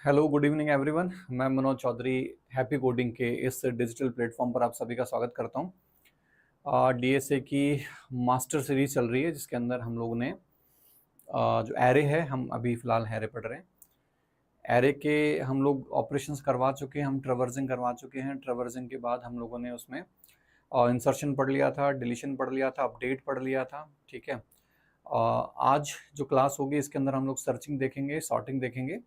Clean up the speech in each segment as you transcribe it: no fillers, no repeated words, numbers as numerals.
Hello good evening everyone. मैं Manoj Chaudhary happy coding के इस डिजिटल प्लेटफॉर्म पर आप सभी का स्वागत करता हूं। डीएसए की मास्टर सीरीज चल रही है जिसके अंदर हम लोगों ने जो एरे है, हम अभी फ़िलहाल एरे पढ़ रहे हैं। एरे के हम लोग ऑपरेशंस करवा चुके हैं, हम ट्रैवर्सिंग करवा चुके हैं। ट्रैवर्सिंग के बाद हम लोगों ने उसमें इंसर्शन पढ़ लिया था, डिलीशन पढ़ लिया था, अपडेट पढ़ लिया था। ठीक है। आज जो क्लास होगी इसके अंदर हम लोग सर्चिंग देखेंगे, सॉर्टिंग देखेंगे।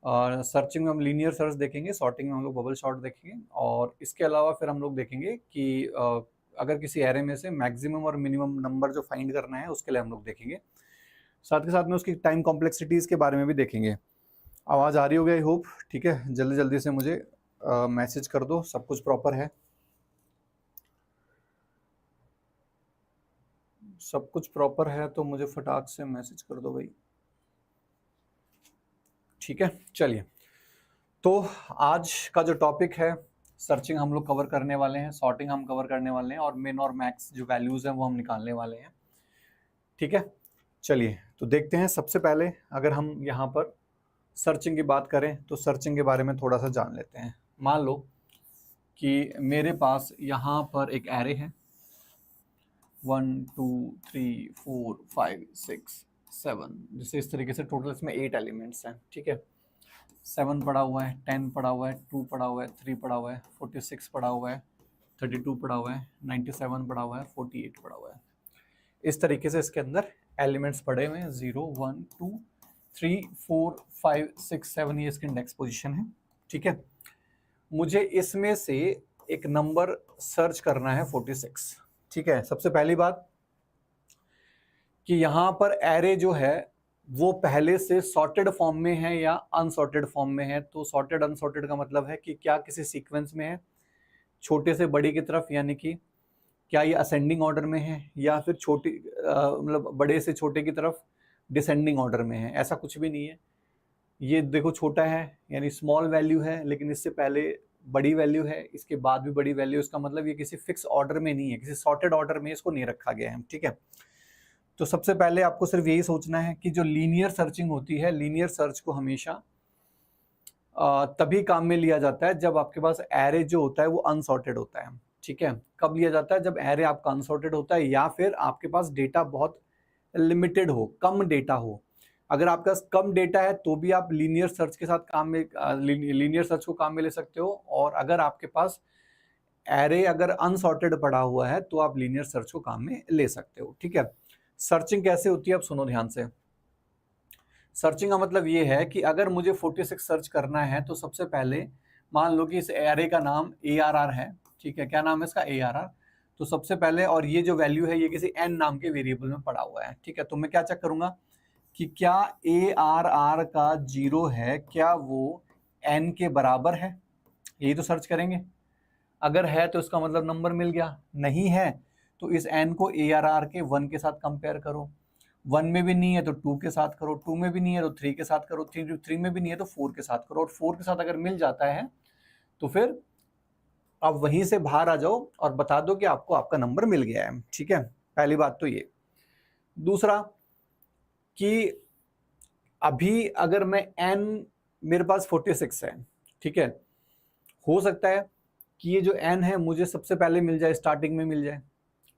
सर्चिंग में हम लीनियर सर्च देखेंगे, सॉर्टिंग में हम लोग बबल सॉर्ट देखेंगे, और इसके अलावा फिर हम लोग देखेंगे कि अगर किसी एरे में से मैक्सिमम और मिनिमम नंबर जो फाइंड करना है उसके लिए हम लोग देखेंगे। साथ के साथ में उसकी टाइम कॉम्प्लेक्सिटीज़ के बारे में भी देखेंगे। आवाज़ आ रही होगी आई होप। ठीक है, जल्दी जल्दी से मुझे मैसेज कर दो सब कुछ प्रॉपर है। सब कुछ प्रॉपर है तो मुझे फटाक से मैसेज कर दो भाई। ठीक है, चलिए। तो आज का जो टॉपिक है, सर्चिंग हम लोग कवर करने वाले हैं, सॉर्टिंग हम कवर करने वाले हैं, और मिन और मैक्स जो वैल्यूज़ हैं वो हम निकालने वाले हैं। ठीक है, चलिए तो देखते हैं। सबसे पहले अगर हम यहाँ पर सर्चिंग की बात करें तो सर्चिंग के बारे में थोड़ा सा जान लेते हैं। मान लो कि मेरे पास यहाँ पर एक एरे है 1 2 3 4 5 6 7, जैसे इस तरीके से टोटल इसमें 8 एलिमेंट्स हैं। ठीक है, 7 पड़ा हुआ है, 10 पड़ा हुआ है, 2 पड़ा हुआ है, 3 पड़ा हुआ है, 46 पड़ा हुआ है, 32 पड़ा हुआ है, 97 पड़ा हुआ है, 48 पड़ा हुआ है। इस तरीके से इसके अंदर एलिमेंट्स पड़े हुए हैं। 0 1 2 3 4 5 6 7, ये इसकी इंडेक्स पोजीशन है। ठीक है, मुझे इसमें से एक नंबर सर्च करना है 46। ठीक है, सबसे पहली बात कि यहाँ पर एरे जो है वो पहले से सॉर्टेड फॉर्म में है या अनसॉर्टेड फॉर्म में है। तो सॉर्टेड अनसॉर्टेड का मतलब है कि क्या किसी सीक्वेंस में है छोटे से बड़ी की तरफ, यानी कि क्या ये असेंडिंग ऑर्डर में है, या फिर छोटी मतलब बड़े से छोटे की तरफ डिसेंडिंग ऑर्डर में है। ऐसा कुछ भी नहीं है। ये देखो छोटा है यानी स्मॉल वैल्यू है, लेकिन इससे पहले बड़ी वैल्यू है, इसके बाद भी बड़ी वैल्यू। इसका मतलब ये किसी फिक्स ऑर्डर में नहीं है, किसी सॉर्टेड ऑर्डर में इसको नहीं रखा गया है। ठीक है, तो सबसे पहले आपको सिर्फ यही सोचना है कि जो लीनियर सर्चिंग होती है, लीनियर सर्च को हमेशा तभी काम में लिया जाता है जब आपके पास एरे जो होता है वो अनसॉर्टेड होता है। ठीक है, कब लिया जाता है? जब एरे आपका अनसॉर्टेड होता है या फिर आपके पास डेटा बहुत लिमिटेड हो, कम डेटा हो। अगर आपके पास कम डेटा है तो भी आप लीनियर सर्च के साथ काम में लीनियर सर्च को काम में ले सकते हो, और अगर आपके पास एरे अगर अनसॉर्टेड पड़ा हुआ है तो आप लीनियर सर्च को काम में ले सकते हो। ठीक है, सर्चिंग कैसे होती है अब सुनो ध्यान से। सर्चिंग का मतलब ये है कि अगर मुझे 46 सर्च करना है तो सबसे पहले मान लो कि इस एरे का नाम ARR है। ठीक है, क्या नाम है इसका? ARR। तो सबसे पहले, और ये जो वैल्यू है ये किसी n नाम के वेरिएबल में पड़ा हुआ है। ठीक है, तो मैं क्या चेक करूंगा कि क्या ARR का 0 है, क्या वो n के बराबर है, यही तो सर्च करेंगे। अगर है तो इसका मतलब नंबर मिल गया, नहीं है तो इस n को ARR के 1 के साथ कंपेयर करो। 1 में भी नहीं है तो 2 के साथ करो, 2 में भी नहीं है तो 3 के साथ करो, 3 में भी नहीं है तो 4 के साथ करो, और 4 के साथ अगर मिल जाता है तो फिर आप वहीं से बाहर आ जाओ और बता दो कि आपको आपका नंबर मिल गया है। ठीक है, पहली बात तो ये। दूसरा कि अभी अगर मैं n, मेरे पास 46 है। ठीक है, हो सकता है कि ये जो n है मुझे सबसे पहले मिल जाए, स्टार्टिंग में मिल जाए।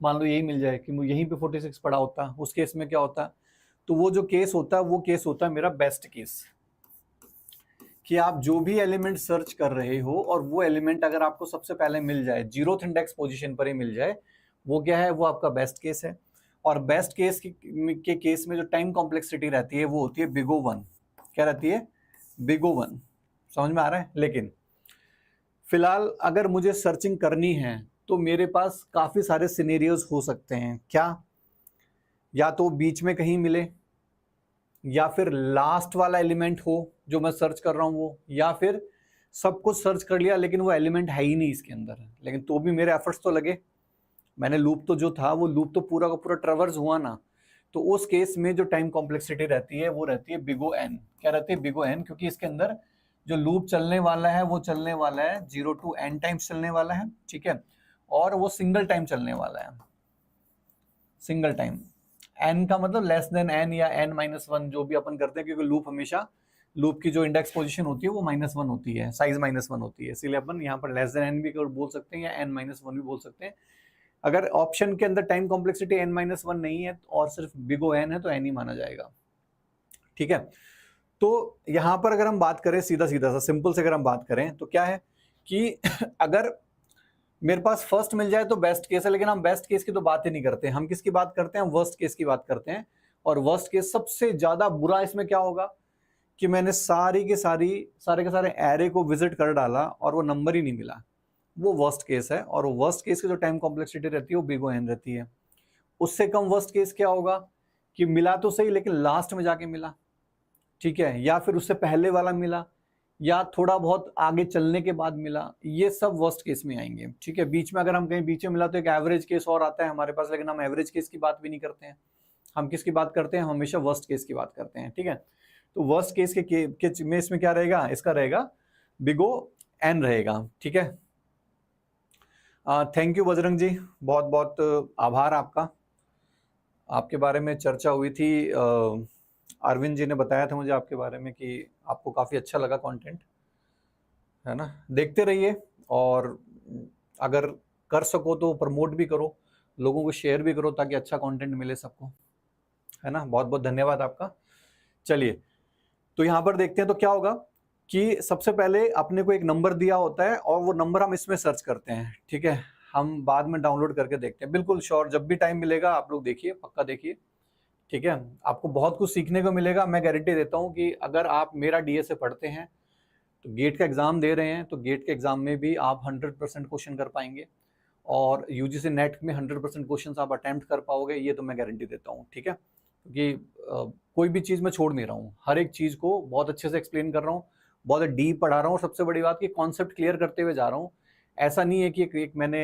मान लो यही मिल जाए कि मुझे यहीं पे 46 पड़ा होता, उस केस में क्या होता? तो वो जो केस होता है वो केस होता है मेरा बेस्ट केस, कि आप जो भी एलिमेंट सर्च कर रहे हो और वो एलिमेंट अगर आपको सबसे पहले मिल जाए, 0th इंडेक्स पोजीशन पर ही मिल जाए, वो क्या है? वो आपका बेस्ट केस है। और बेस्ट केस के केस में जो टाइम कॉम्प्लेक्सिटी रहती है वो होती है बिग O1। क्या रहती है? Big O1। समझ में आ रहा है? लेकिन फिलहाल अगर मुझे सर्चिंग करनी है तो मेरे पास काफी सारे सिनेरियोज हो सकते हैं। क्या? या तो बीच में कहीं मिले, या फिर लास्ट वाला एलिमेंट हो जो मैं सर्च कर रहा हूं वो, या फिर सब कुछ सर्च कर लिया लेकिन वो एलिमेंट है ही नहीं इसके अंदर, लेकिन तो भी मेरे एफर्ट्स तो लगे। मैंने लूप तो जो था वो लूप तो पूरा का पूरा ट्रेवर्स हुआ ना। तो उस केस में जो टाइम कॉम्प्लेक्सिटी रहती है वो रहती है बिग O(n). क्या रहती है? बिग O(n), क्योंकि इसके अंदर जो लूप चलने वाला है वो चलने वाला है 0 to n टाइम्स चलने वाला है। ठीक है, और वो सिंगल टाइम चलने वाला है, सिंगल टाइम। n का मतलब लेस देन n या n-1 जो भी अपन करते हैं, क्योंकि लूप हमेशा लूप की जो इंडेक्स पोजीशन होती है वो -1 होती है, साइज -1 होती है, इसीलिए अपन यहाँ पर लेस देन n भी बोल सकते हैं या n-1 भी बोल सकते हैं। अगर ऑप्शन के अंदर टाइम कॉम्प्लेक्सिटी n-1 नहीं है और सिर्फ बिग O n है तो n ही माना जाएगा, ठीक है। तो यहाँ पर अगर हम बात करें सीधा सीधा सा सिंपल से अगर हम बात करें तो क्या है कि अगर मेरे पास फर्स्ट मिल जाए तो बेस्ट केस है, लेकिन हम बेस्ट केस की तो बात ही नहीं करते, हम किसकी बात करते हैं, वर्स्ट केस की बात करते हैं। और वर्स्ट केस सबसे ज्यादा बुरा इसमें क्या होगा कि मैंने सारे के सारे एरे को विजिट कर डाला और वो नंबर ही नहीं मिला, वो वर्स्ट केस है। और वो वर्स्ट केस की जो टाइम कॉम्प्लेक्सिटी रहती है वो बिग O n रहती है। उससे कम वर्स्ट केस क्या होगा कि मिला तो सही लेकिन लास्ट में जाके मिला, ठीक है, या फिर उससे पहले वाला मिला, या थोड़ा बहुत आगे चलने के बाद मिला, ये सब वर्स्ट केस में आएंगे, ठीक है। बीच में अगर हम कहीं बीच में मिला तो एक एवरेज केस और आता है हमारे पास, लेकिन हम एवरेज केस की बात भी नहीं करते हैं, हम किसकी बात करते हैं, हमेशा वर्स्ट केस की बात करते हैं, ठीक है। तो वर्स्ट केस के में इसमें क्या रहेगा, इसका रहेगा बिग O n रहेगा, ठीक है। थैंक यू बजरंग जी, बहुत बहुत आभार आपका। आपके बारे में चर्चा हुई थी, अरविंद जी ने बताया था मुझे आपके बारे में कि आपको काफ़ी अच्छा लगा कंटेंट, है ना। देखते रहिए और अगर कर सको तो प्रमोट भी करो, लोगों को शेयर भी करो ताकि अच्छा कंटेंट मिले सबको, है ना। बहुत बहुत धन्यवाद आपका। चलिए तो यहाँ पर देखते हैं तो क्या होगा कि सबसे पहले अपने को एक नंबर दिया होता है और वो नंबर हम इसमें सर्च करते हैं, ठीक है। हम बाद में डाउनलोड करके देखते हैं, बिल्कुल श्योर, जब भी टाइम मिलेगा आप लोग देखिए, पक्का देखिए, ठीक है। आपको बहुत कुछ सीखने को मिलेगा, मैं गारंटी देता हूँ कि अगर आप मेरा DA से पढ़ते हैं तो गेट का एग्जाम दे रहे हैं तो गेट के एग्जाम में भी आप 100% क्वेश्चन कर पाएंगे और UGC नेट में 100% क्वेश्चन आप अटेम्प्ट कर पाओगे, ये तो मैं गारंटी देता हूँ, ठीक है। क्योंकि कोई भी चीज़ मैं छोड़ नहीं रहा हूँ, हर एक चीज़ को बहुत अच्छे से एक्सप्लेन कर रहा हूँ, बहुत डीप पढ़ा रहा हूँ, और सबसे बड़ी बात कि कॉन्सेप्ट क्लियर करते हुए जा रहा हूँ। ऐसा नहीं है कि एक मैंने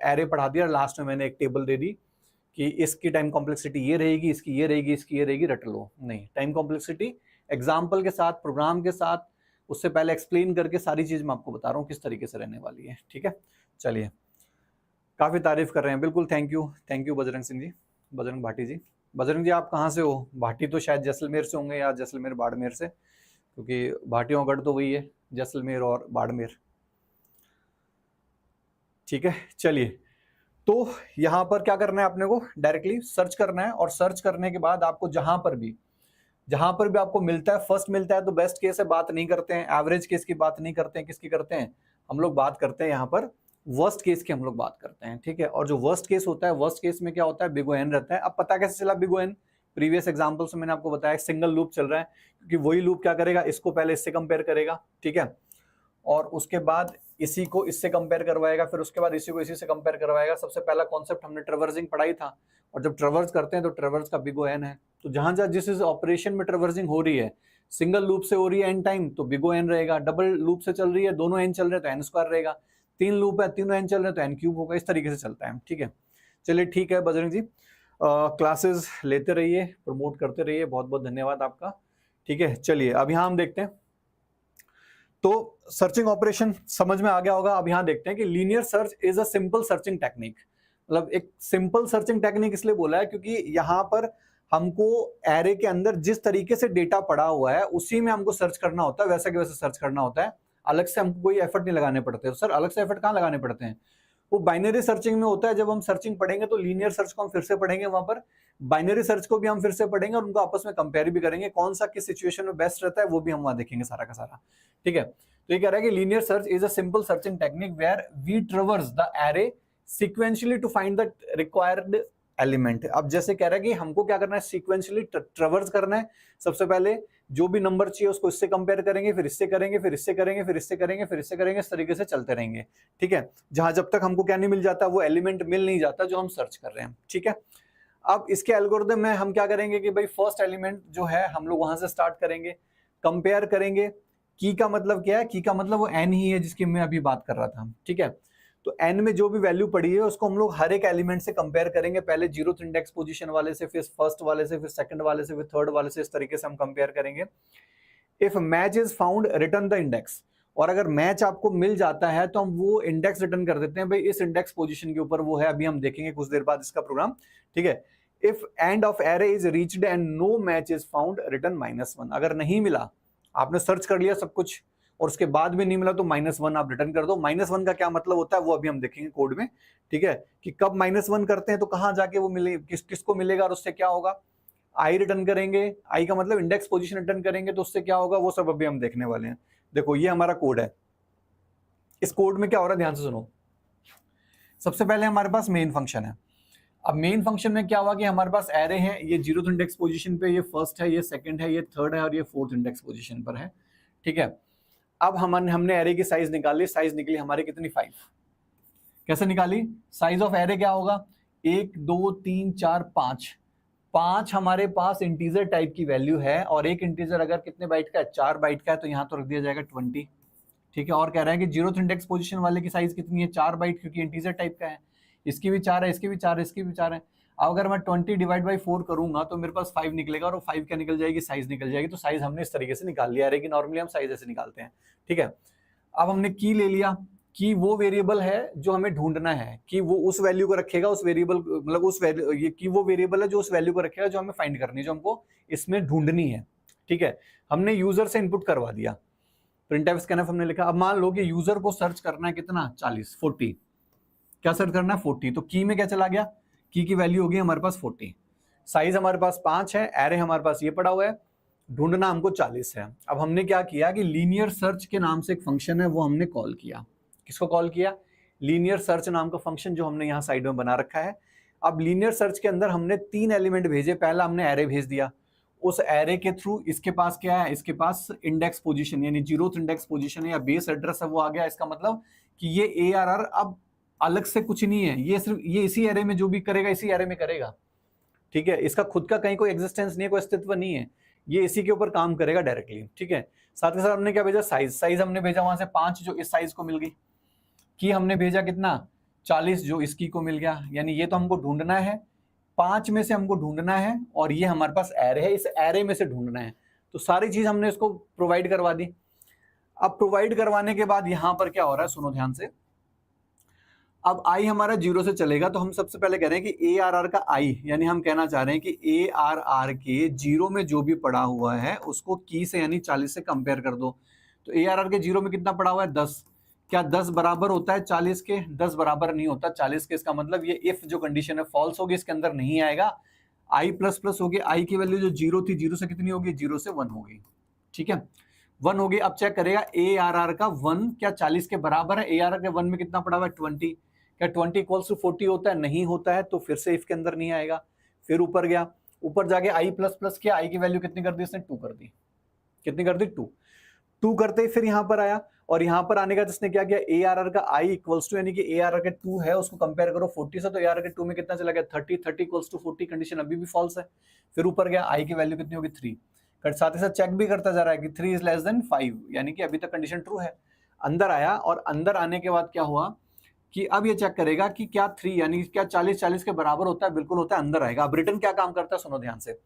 एरे पढ़ा दिया और लास्ट में मैंने एक टेबल दे दी कि इसकी टाइम कॉम्प्लेक्सिटी ये रहेगी, इसकी ये रहेगी, इसकी ये रहेगी, रट लो, नहीं। टाइम कॉम्प्लेक्सिटी एग्जाम्पल के साथ, प्रोग्राम के साथ, उससे पहले एक्सप्लेन करके सारी चीज़ मैं आपको बता रहा हूँ किस तरीके से रहने वाली है, ठीक है। चलिए, काफ़ी तारीफ कर रहे हैं, बिल्कुल, थैंक यू बजरंग सिंह जी, बजरंग भाटी जी। बजरंग जी आप कहाँ से हो? भाटी तो शायद जैसलमेर से होंगे या जैसलमेर बाड़मेर से, क्योंकि भाटियों गढ़ तो वही है, जैसलमेर और बाड़मेर, ठीक है। चलिए, तो यहाँ पर क्या करना है, अपने को डायरेक्टली सर्च करना है और सर्च करने के बाद आपको जहां पर भी आपको मिलता है, फर्स्ट मिलता है तो बेस्ट केस है, बात नहीं करते हैं, एवरेज केस की बात नहीं करते हैं, किसकी करते हैं हम लोग, बात करते हैं यहाँ पर वर्स्ट केस की हम लोग बात करते हैं, ठीक है। और जो वर्स्ट केस होता है, वर्स्ट केस में क्या होता है, बिग O n रहता है। अब पता कैसे चला big O n? Previous example से मैंने आपको बताया सिंगल लूप चल रहा है, क्योंकि वही लूप क्या करेगा, इसको पहले इससे कंपेयर करेगा, ठीक है, और उसके बाद इसी को इससे कंपेयर करवाएगा, फिर उसके बाद इसी को इसी से कंपेयर करवाएगा। सबसे पहला कॉन्सेप्ट हमने ट्रेवर्सिंग पढ़ाई था, और जब ट्रेवर्स करते हैं तो ट्रेवर्स का बिग O n है। तो जहां जहां जिस ऑपरेशन में ट्रेवर्सिंग हो रही है, सिंगल लूप से हो रही है n टाइम तो बिग O n रहेगा, डबल लूप से चल रही है, दोनों n चल रहे हैं तो n² रहेगा, 3 लूप है, तीनों n चल रहे हैं तो n³ होगा, इस तरीके से चलता है, ठीक है। चलिए ठीक है बजरंग जी, क्लासेस लेते रहिए, प्रमोट करते रहिए, बहुत बहुत धन्यवाद आपका, ठीक है। चलिए अब यहाँ हम देखते हैं, तो सर्चिंग ऑपरेशन समझ में आ गया होगा। अब यहां देखते हैं कि linear search is a simple searching technique. मतलब एक सिंपल सर्चिंग टेक्निक इसलिए बोला है क्योंकि यहां पर हमको एरे के अंदर जिस तरीके से डेटा पड़ा हुआ है उसी में हमको सर्च करना होता है, वैसा के वैसे सर्च करना होता है, अलग से हमको कोई एफर्ट नहीं लगाने पड़ते। तो सर अलग से एफर्ट कहाँ लगाने पड़ते हैं? वो बाइनरी सर्चिंग में होता है। जब हम सर्चिंग पढ़ेंगे तो लीनियर सर्च को हम फिर से पढ़ेंगे, वहां पर बाइनरी सर्च को भी हम फिर से पढ़ेंगे और उनको आपस में कंपेयर भी करेंगे, कौन सा किस सिचुएशन में बेस्ट रहता है वो भी हम वहां देखेंगे सारा का सारा, ठीक है। तो ये कह रहा है कि linear search is a simple searching technique where we traverse the array sequentially to find the required element. अब जैसे कह रहा है कि हमको क्या करना है, सीक्वेंशियली ट्रेवर्स करना है। सबसे पहले जो भी नंबर चाहिए उसको इससे कंपेयर करेंगे, फिर इससे करेंगे, फिर इससे करेंगे, फिर इससे करेंगे, फिर इससे करेंगे, इस तरीके से चलते रहेंगे, ठीक है। जहां जब तक हमको क्या नहीं मिल जाता, वो एलिमेंट मिल नहीं जाता जो हम सर्च कर रहे हैं, ठीक है। अब इसके एल्गोरिथम में हम क्या करेंगे कि भाई फर्स्ट एलिमेंट जो है हम लोग वहां से स्टार्ट करेंगे, कंपेयर करेंगे। की का मतलब क्या है? की का मतलब वो n ही है जिसकी मैं अभी बात कर रहा था, ठीक है। तो n में जो भी वैल्यू पड़ी है उसको हम लोग हर एक एलिमेंट से कंपेयर करेंगे, पहले 0th इंडेक्स पोजीशन वाले से, फिर फर्स्ट वाले से, फिर सेकंड वाले से, फिर थर्ड वाले से, इस तरीके से हम कंपेयर करेंगे। If match is found return the index, और अगर मैच आपको मिल जाता है तो हम वो इंडेक्स रिटर्न कर देते हैं, भाई इस इंडेक्स पोजीशन के ऊपर वो है, अभी हम देखेंगे कुछ देर बाद इसका प्रोग्राम, ठीक है। If end of array is reached and no match is found return -1, अगर नहीं मिला आपने सर्च कर लिया सब कुछ और उसके बाद भी नहीं मिला तो -1 आप रिटर्न कर दो। -1 का क्या मतलब होता है वो अभी हम देखेंगे कोड में, ठीक है, कि कब -1 करते हैं तो कहां जाके वो मिले, किसको मिलेगा और उससे क्या होगा। आई रिटर्न करेंगे, आई का मतलब इंडेक्स पोजीशन रिटर्न करेंगे तो उससे क्या होगा वो सब अभी हम देखने वाले हैं। देखो ये हमारा कोड है, इस कोड में क्या हो रहा है ध्यान से सुनो। सबसे पहले हमारे पास मेन फंक्शन है। अब मेन फंक्शन में क्या हुआ कि हमारे पास एरे है, ये 0th इंडेक्स पोजीशन पे, ये फर्स्ट है, ये सेकंड है, ये थर्ड है और ये 4th इंडेक्स पोजीशन पर है, ठीक है। अब हमने एरे की साइज निकाली, साइज निकली हमारी कितनी 5। कैसे निकाली, साइज ऑफ एरे क्या होगा 1 2 3 4 5 हमारे पास इंटीजर टाइप की वैल्यू है और एक इंटीजर अगर कितने बाइट का है 4 बाइट का है तो यहाँ तो रख दिया जाएगा 20, ठीक है। और कह रहा है कि 0th इंडेक्स पोजीशन वाले की साइज कितनी है 4 बाइट, क्योंकि इंटीजर टाइप का है। इसकी भी 4 है, इसकी भी 4 है, इसकी भी 4 है। अब अगर मैं 20 डिवाइड बाई 4 करूंगा तो मेरे पास 5 निकलेगा और 5 क्या निकल जाएगी, साइज निकल जाएगी। तो साइज हमने इस तरीके से निकाल लिया, कि नॉर्मली हम साइज ऐसे निकालते हैं, ठीक है। अब हमने की ले लिया, कि वो वेरिएबल है जो हमें ढूंढना है, कि वो उस वैल्यू को रखेगा, उस वेरिएबल मतलब उस वैल्यू, ये कि वो वेरिएबल है जो उस वैल्यू को रखेगा जो हमें फाइंड करनी है, जो हमको इसमें ढूंढनी है, ठीक है। हमने यूजर से इनपुट करवा दिया, प्रिंटफ स्कैनफ हमने लिखा। अब मान लो कि यूजर को सर्च करना है कितना 40 क्या सर्च करना है 40, तो की में क्या चला गया, की वैल्यू होगी हमारे पास 40, साइज हमारे पास 5 है, एरे हमारे पास ये पड़ा हुआ है, ढूंढना हमको 40 है। अब हमने क्या किया कि लीनियर सर्च के नाम से एक फंक्शन है वो हमने कॉल किया। किसको कॉल किया, लीनियर सर्च नाम का फंक्शन जो हमने यहाँ साइड में बना रखा है। अब लीनियर सर्च के अंदर हमने 3 एलिमेंट भेजे, पहला हमने एरे भेज दिया, उस एरे के थ्रू इसके पास क्या है, इसके पास इंडेक्स पोजीशन यानी 0th इंडेक्स पोजीशन है या बेस एड्रेस है वो आ गया। इसका मतलब कि ये ARR अब अलग से कुछ नहीं है, ये सिर्फ ये इसी एरे में जो भी करेगा इसी एरे में करेगा, ठीक है। इसका खुद का कहीं कोई एग्जिस्टेंस नहीं है, कोई अस्तित्व नहीं है, ये इसी के ऊपर काम करेगा डायरेक्टली, ठीक है। साथ के साथ हमने क्या भेजा, साइज हमने भेजा वहां से 5 जो इस साइज को मिल गई, की हमने भेजा कितना 40 जो इसकी को मिल गया। यानी ये तो हमको ढूंढना है, 5 में से हमको ढूंढना है और ये हमारे पास एरे है, इस एरे में से ढूंढना है। तो सारी चीज हमने इसको प्रोवाइड करवा दी। अब प्रोवाइड करवाने के बाद यहां पर क्या हो रहा है, सुनो ध्यान से। अब आई हमारा 0 से चलेगा तो हम सबसे पहले कह रहे हैं कि ARR का आई, यानी हम कहना चाह रहे हैं कि ARR के 0 में जो भी पड़ा हुआ है उसको की से यानी 40 से कंपेयर कर दो। तो ARR के 0 में कितना पड़ा हुआ है 10, क्या 10 बराबर होता है 40 के, 10 बराबर नहीं होता 40 के। इसका मतलब ये इफ जो कंडीशन है फॉल्स होगी, इसके अंदर नहीं आएगा। आई प्लस प्लस होगी, आई की वैल्यू जो 0 थी 0 से कितनी होगी, 0 से 1 होगी, ठीक है 1 होगी। अब चेक करेगा ARR का 1 क्या 40 के बराबर है, ARR के 1 में कितना पड़ा हुआ है 20, क्या 20 इक्वल्स टू 40 होता है, नहीं होता है, तो फिर से इफ के अंदर नहीं आएगा। फिर ऊपर गया, ऊपर जाके आई प्लस प्लस किया, आई की वैल्यू कितनी कर दी इसने 2 कर दी, कितनी कर दी 2 करते ही फिर यहां पर आया और यहां पर आने का जिसने क्या किया ARR का आई इक्वल्स टू यानी कि ARR के 2 है उसको कंपेयर करो 40 से, तो ARR के 2 में कितना चला गया 30 इक्वल्स टू 40, कंडीशन अभी भी फॉल्स है। फिर ऊपर गया, आई की वैल्यू कितनी होगी 3, साथ ही साथ चेक भी करता जा रहा है कि 3 इज लेस देन 5 यानी कि अभी तक कंडीशन ट्रू है। अंदर आया और अंदर आने के बाद क्या हुआ कि अब ये चेक करेगा कि क्या 3 यानी क्या 40 के बराबर होता है, बिल्कुल होता है, अंदर आएगा। अब रिटर्न क्या काम करता है सुनो ध्यान से।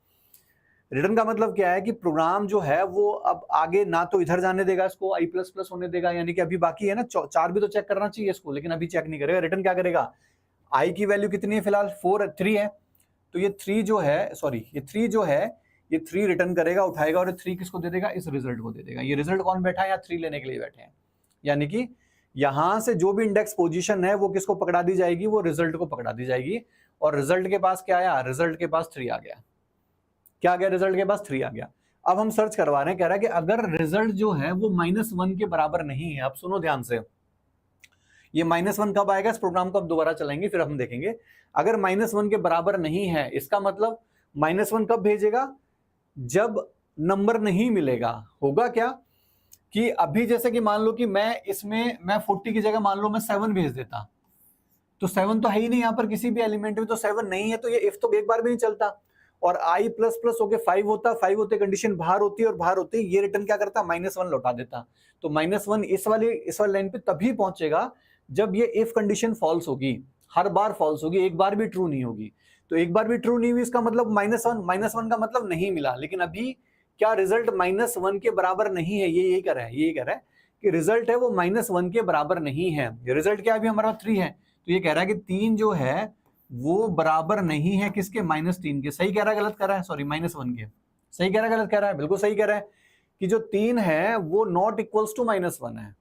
रिटर्न का मतलब क्या है कि प्रोग्राम जो है वो अब आगे ना तो इधर जाने देगा, इसको आई प्लस प्लस होने देगा, यानी कि अभी बाकी है ना 4 भी तो चेक करना चाहिए इसको, लेकिन अभी चेक नहीं करेगा। रिटर्न क्या करेगा, आई की वैल्यू कितनी है फिलहाल 3 है, तो ये 3 जो है, सॉरी ये 3 जो है ये 3 रिटर्न करेगा, उठाएगा और 3 किसको दे देगा, इस रिजल्ट को दे देगा। ये रिजल्ट कौन बैठा है, यहाँ 3 लेने के लिए बैठे हैं, यानी कि यहां से जो भी इंडेक्स पोजीशन है वो किसको पकड़ा दी जाएगी, वो रिजल्ट को पकड़ा दी जाएगी। और रिजल्ट के पास क्या आया, रिजल्ट के पास 3 आ गया। क्या आ गया, रिजल्ट के पास 3 आ गया। अब हम सर्च करवा रहे हैं, कह रहा है कि अगर रिजल्ट जो है वो -1 के बराबर नहीं है। अब सुनो ध्यान से, ये -1 कब आएगा, इस प्रोग्राम को अब दोबारा चलाएंगे फिर हम देखेंगे। अगर -1 के बराबर नहीं है, इसका मतलब -1 कब भेजेगा, जब नंबर नहीं मिलेगा। होगा क्या कि अभी जैसे कि मान लो कि मैं 40 की जगह मान लो मैं 7 भेज देता, तो 7 तो है ही नहीं यहाँ पर किसी भी एलिमेंट में, तो 7 नहीं है, तो ये इफ तो एक बार भी नहीं चलता। और आई प्लस प्लस होके 5 होता, 5 होते कंडीशन बाहर होती और बाहर होती ये रिटर्न क्या करता, -1 लौटा देता। तो -1 इस वाली लाइन पे तभी पहुंचेगा जब ये इफ कंडीशन फॉल्स होगी, हर बार फॉल्स होगी, एक बार भी ट्रू नहीं होगी। तो एक बार भी ट्रू नहीं हुई, इसका मतलब -1 का मतलब नहीं मिला। लेकिन अभी क्या रिजल्ट -1 के बराबर नहीं है, ये कह रहा है कि रिजल्ट है वो -1 के बराबर नहीं है। रिजल्ट क्या अभी हमारा 3 है, तो ये कह रहा है कि 3 जो है वो बराबर नहीं है किसके, -3 के। सही कह रहा है गलत कह रहा है, सॉरी -1 के। सही कह रहा है गलत कह रहा है, बिल्कुल सही कह रहा है। कि जो 3 है वो नॉट इक्वल्स टू -1 है,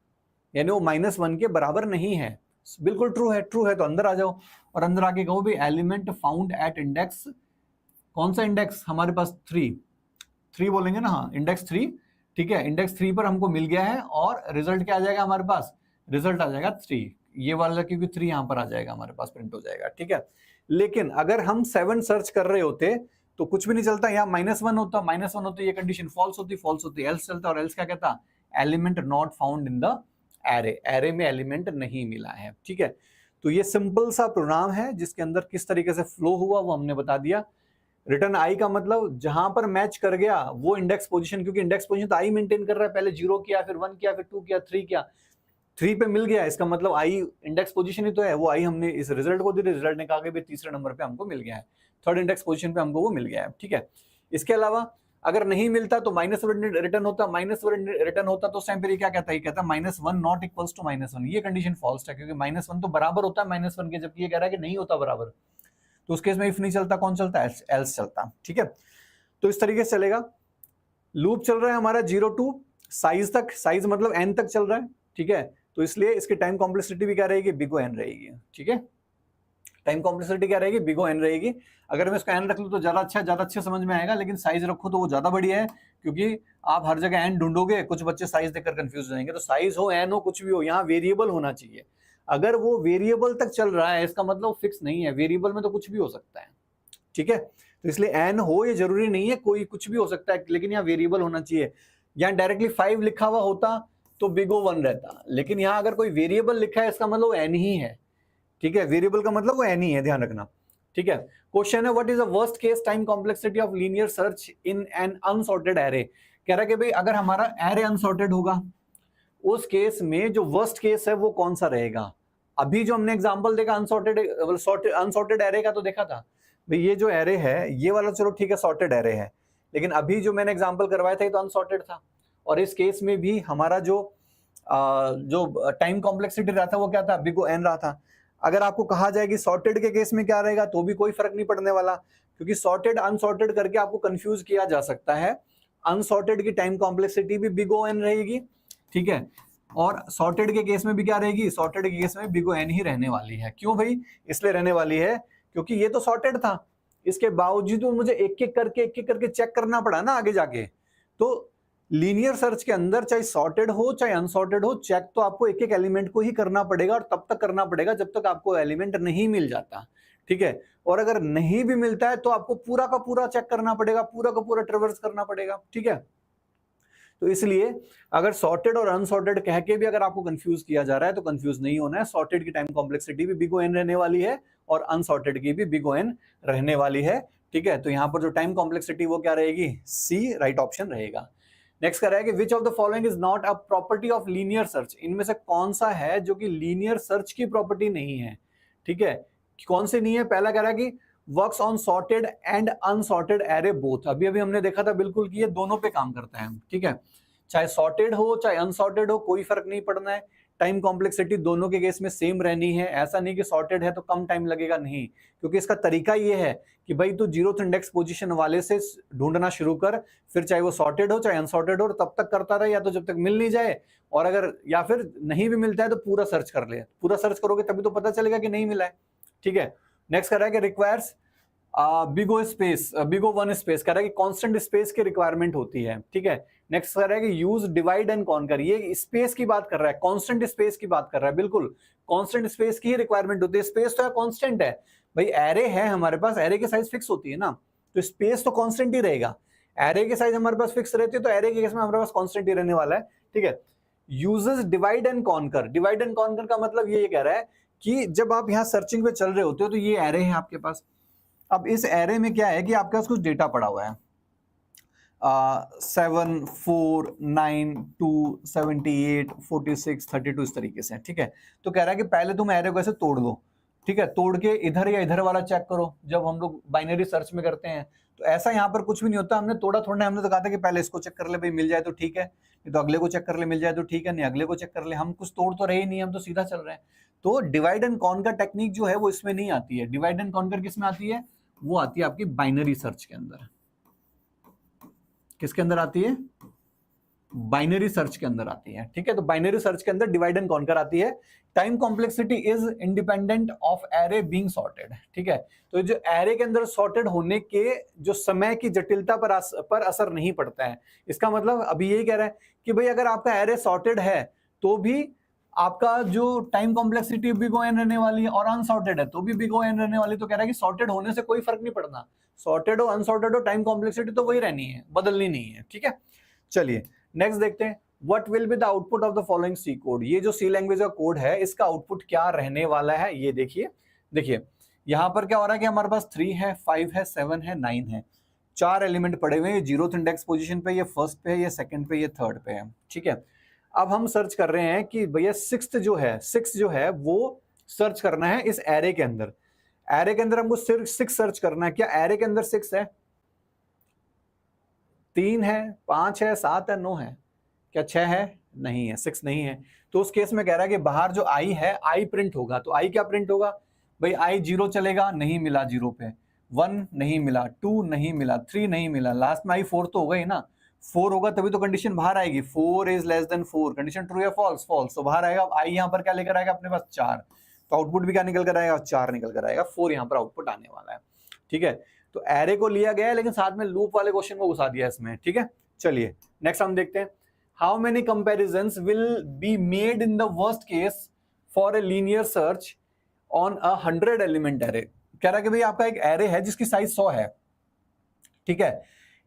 यानी वो -1 के बराबर नहीं है। बिल्कुल ट्रू है, ट्रू है तो अंदर आ जाओ और अंदर आके कहो भी एलिमेंट फाउंड एट इंडेक्स, कौन सा इंडेक्स हमारे पास 3 बोलेंगे ना, हाँ इंडेक्स 3, ठीक है, इंडेक्स 3 पर हमको मिल गया है और रिजल्ट क्या आ जाएगा हमारे पास, रिजल्ट आ जाएगा 3, ये वाला क्योंकि 3 यहां पर आ जाएगा हमारे पास, प्रिंट हो जाएगा, ठीक है। लेकिन अगर हम 7 सर्च कर रहे होते तो कुछ भी नहीं चलता, यहाँ -1 होता, -1 होता, ये कंडीशन फॉल्स होती, एल्स चलता, और एल्स क्या कहता, element not found in the array, array में एलिमेंट नहीं मिला है, ठीक है। तो ये सिंपल सा प्रोग्राम है जिसके अंदर किस तरीके से फ्लो हुआ वो हमने बता दिया। रिटर्न आई का मतलब जहां पर मैच कर गया वो इंडेक्स पोजीशन, क्योंकि इंडेक्स पोजीशन तो आई मेंटेन कर रहा है, पहले 0 किया, फिर 1 किया, फिर 2 किया, 3 किया, 3 पे मिल गया, इसका मतलब आई इंडेक्स पोजीशन ही तो है, वो आई हमने इस रिजल्ट को दी, रिजल्ट ने कहा कि तीसरे नंबर पे हमको मिल गया है, थर्ड इंडेक्स पोजीशन पे हमको वो मिल गया है, ठीक है। इसके अलावा अगर नहीं मिलता तो -1 रिटर्न होता, -1 रिटर्न होता तो टाइम पर क्या कहता है, कहता -1 नॉट इक्वल्स टू -1, ये कंडीशन फॉल्स है क्योंकि -1 तो बराबर होता है -1 के, जबकि ये कह रहा है कि नहीं होता बराबर, तो उस केस में इफ नहीं चलता, कौन चलता है, एल्स चलता, ठीक है। तो इस तरीके से चलेगा। लूप चल रहा है हमारा 0 to साइज तक, साइज मतलब n तक चल रहा है, ठीक है। तो इसलिए इसकी टाइम कॉम्प्लेक्सिटी भी क्या रहेगी, बिगो n रहेगी, ठीक है। टाइम कॉम्प्लेक्सिटी क्या रहेगी, बिगो n रहेगी। अगर मैं इसका n रख लूं तो ज्यादा अच्छे समझ में आएगा, लेकिन साइज रखो तो वो ज्यादा बढ़िया है, क्योंकि आप हर जगह n ढूंढोगे, कुछ बच्चे साइज देखकर कंफ्यूज हो जाएंगे। तो साइज हो, n हो, कुछ भी हो, यहाँ वेरिएबल होना चाहिए। अगर वो वेरिएबल तक चल रहा है इसका मतलब फिक्स नहीं है, वेरिएबल में तो कुछ भी हो सकता है, ठीक है। तो इसलिए n हो ये जरूरी नहीं है, कोई कुछ भी हो सकता है, लेकिन यहाँ वेरिएबल होना चाहिए। यहाँ डायरेक्टली 5 लिखा हुआ होता तो बिगो 1 रहता, लेकिन यहाँ अगर कोई वेरिएबल लिखा है इसका मतलब n ही है, ठीक है। वेरिएबल का मतलब वो n ही है, ध्यान रखना, ठीक है। क्वेश्चन है what is the worst case time complexity of linear search in an unsorted array. कह रहा है कि भाई अगर हमारा एरे अनसॉर्टेड होगा उस केस में जो वर्स्ट केस है वो कौन सा रहेगा। अभी जो हमने एग्जांपल देखा अनसॉर्टेड एरे का तो देखा था भाई, ये जो एरे है ये वाला चलो ठीक है सॉर्टेड एरे है, लेकिन अभी जो मैंने एग्जांपल करवाया था ये तो अनसॉर्टेड था, और इस केस में भी हमारा जो टाइम कॉम्प्लेक्सिटी रहा था वो क्या था, बिगो n रहा था। अगर आपको कहा जाए कि सॉर्टेड के केस में क्या रहेगा तो भी कोई फर्क नहीं पड़ने वाला, क्योंकि सॉर्टेड अनसॉर्टेड करके आपको कंफ्यूज किया जा सकता है। अनसॉर्टेड की टाइम कॉम्प्लेक्सिटी भी बिगो n रहेगी, ठीक है, और सॉर्टेड के केस में भी क्या रहेगी, सॉर्टेड के केस में बिगो n ही रहने वाली है। क्यों भाई, इसलिए रहने वाली है क्योंकि ये तो सॉर्टेड था, इसके बावजूद तो मुझे एक एक करके चेक करना पड़ा ना आगे जाके। तो लीनियर सर्च के अंदर चाहे सॉर्टेड हो चाहे अनसॉर्टेड हो, चेक तो आपको एक एक एलिमेंट को ही करना पड़ेगा, और तब तक करना पड़ेगा जब तक आपको एलिमेंट नहीं मिल जाता, ठीक है। और अगर नहीं भी मिलता है तो आपको पूरा का पूरा चेक करना पड़ेगा, पूरा का पूरा ट्रेवर्स करना पड़ेगा, ठीक है। तो इसलिए अगर सॉर्टेड और अनसॉर्टेड कह के भी अगर आपको कंफ्यूज किया जा रहा है तो कंफ्यूज नहीं होना है। सॉर्टेड की टाइम कॉम्प्लेक्सिटी भी बिगो n रहने वाली है और अनसॉर्टेड की भी बिगो n रहने वाली है, ठीक है। तो यहां पर जो टाइम कॉम्प्लेक्सिटी वो क्या रहेगी, सी राइट ऑप्शन रहेगा। नेक्स्ट कर रहा है कि which of the following is not a property of linear search. इनमें से कौन सा है जो कि लीनियर सर्च की प्रॉपर्टी नहीं है, ठीक है। कौन से नहीं है, पहला कह रहा है कि works on sorted and unsorted array both. अभी अभी हमने देखा था बिल्कुल कि ये दोनों पे काम करता है, ठीक है। चाहे सॉर्टेड हो चाहे अनसॉर्टेड हो कोई फर्क नहीं पड़ना है, टाइम कॉम्प्लेक्सिटी दोनों के केस में सेम रहनी है। ऐसा नहीं कि सॉर्टेड है तो कम टाइम लगेगा, नहीं, क्योंकि इसका तरीका ये है कि भाई तू 0th इंडेक्स पोजीशन वाले से ढूंढना शुरू कर, फिर चाहे वो सॉर्टेड हो चाहे अनसॉर्टेड हो तब तक करता रहे, या तो जब तक मिल नहीं जाए, और अगर या फिर नहीं भी मिलता है तो पूरा सर्च कर ले, पूरा सर्च करोगे तभी तो पता चलेगा कि नहीं मिला है, ठीक है। नेक्स्ट कर रहा है कि रिक्वायर्स बिगो स्पेस, बिगो 1 स्पेस, कह रहा है कि कांस्टेंट स्पेस की रिक्वायरमेंट होती है, ठीक है। नेक्स्ट कर रहा है कि यूज डिवाइड एंड कॉन्कर, ये स्पेस की बात कर रहा है, कांस्टेंट स्पेस की बात कर रहा है, बिल्कुल कांस्टेंट स्पेस की ही रिक्वायरमेंट होती है। स्पेस तो कांस्टेंट है भाई, एरे है हमारे पास, एरे की साइज फिक्स होती है ना, तो स्पेस तो कांस्टेंट ही रहेगा। एरे की साइज हमारे पास फिक्स रहती है तो एरे के केस में हमारे पास कांस्टेंट ही रहने वाला है, ठीक है। Uses divide and conquer, divide and conquer का मतलब ये कह रहा है कि जब आप यहाँ सर्चिंग पे चल रहे होते हो तो ये एरे है आपके पास। अब इस एरे में क्या है कि आपके पास कुछ डेटा पड़ा हुआ है, 7 4 9 2 78 46 32 इस तरीके से, ठीक है। तो कह रहा है कि पहले तुम एरे को ऐसे तोड़ दो, ठीक है, तोड़ के इधर या इधर वाला चेक करो। जब हम लोग बाइनरी सर्च में करते हैं तो ऐसा यहाँ पर कुछ भी नहीं होता, हमने तोड़ा थोड़ा, हमने तो कहा था कि पहले इसको चेक कर ले भाई, मिल जाए तो ठीक है, नहीं तो अगले को चेक कर ले, मिल जाए तो ठीक है, नहीं अगले को चेक कर ले। हम कुछ तोड़ तो रहे ही नहीं, हम तो सीधा चल रहे हैं। तो डिवाइड एंड कॉन्कर टेक्निक जो है वो इसमें नहीं आती है। डिवाइड एंड कॉन्कर किस में आती है, वो आती है आपकी बाइनरी सर्च के अंदर। किसके अंदर आती है, बाइनरी सर्च के अंदर आती है। ठीक है, तो बाइनरी सर्च के अंदर डिवाइड एंड कॉन्कर आती है। Time complexity is independent of array being sorted. ठीक है, तो जो एरे के अंदर सॉर्टेड होने के जो समय की जटिलता पर असर नहीं पड़ता है। इसका मतलब अभी यही कह रहा है कि भाई अगर आपका एरे सॉर्टेड है तो भी आपका जो time complexity big O N रहने वाली है, और अनसॉर्टेड है तो भी बिग ओ एन रहने वाली। तो कह रहा है कि सॉर्टेड होने से कोई फर्क नहीं पड़ता, सॉर्टेड हो अनसॉर्टेड हो टाइम कॉम्प्लेक्सिटी तो वही रहनी है, बदलनी नहीं है। ठीक है, चलिए नेक्स्ट देखते हैं। What will be the output of the following C code. ये जो सी लैंग्वेज का कोड है इसका आउटपुट क्या रहने वाला है, ये देखिए। देखिए यहां पर क्या हो रहा है कि हमारे पास 3 है, 5 है, 7 है, 9 है, 4 एलिमेंट पड़े हुए हैं। 0th इंडेक्स पोजीशन पे, ये फर्स्ट पे है, ये सेकंड पे, ये थर्ड पे है। ठीक है, अब हम सर्च कर रहे हैं कि भैया 6th जो है वो सर्च करना है इस एरे के अंदर। एरे के अंदर हमको सिर्फ 6 सर्च करना है। क्या एरे के अंदर 6 है? 3 है, 5 है, 7 है, 9 है? क्या 6 है? नहीं है, 6 नहीं है। तो उस केस में कह रहा है कि बाहर जो आई है, आई प्रिंट होगा। तो आई क्या प्रिंट होगा भाई? आई 0 चलेगा, नहीं मिला 0 पे। 1 नहीं मिला, 2 नहीं मिला, 3 नहीं मिला, लास्ट में आई 4 तो होगा ही ना। 4 होगा तभी तो कंडीशन बाहर आएगी। 4 is less than 4, condition true या फॉल्स? फॉल्स। तो बाहर आएगा। आई यहाँ पर क्या लेकर आएगा अपने पास? 4। तो आउटपुट भी क्या निकल कर आएगा? 4 निकल कर आएगा। 4 यहाँ पर आउटपुट आने वाला है। ठीक है, तो एरे को लिया गया है लेकिन साथ में लूप वाले क्वेश्चन को घुसा दिया इसमें। ठीक है, चलिए नेक्स्ट हम देखते हैं। How many comparisons will be made in the worst case for a linear search on a 100 element array? कह रहा है कि भाई आपका एक एरे है जिसकी साइज 100 है। ठीक है,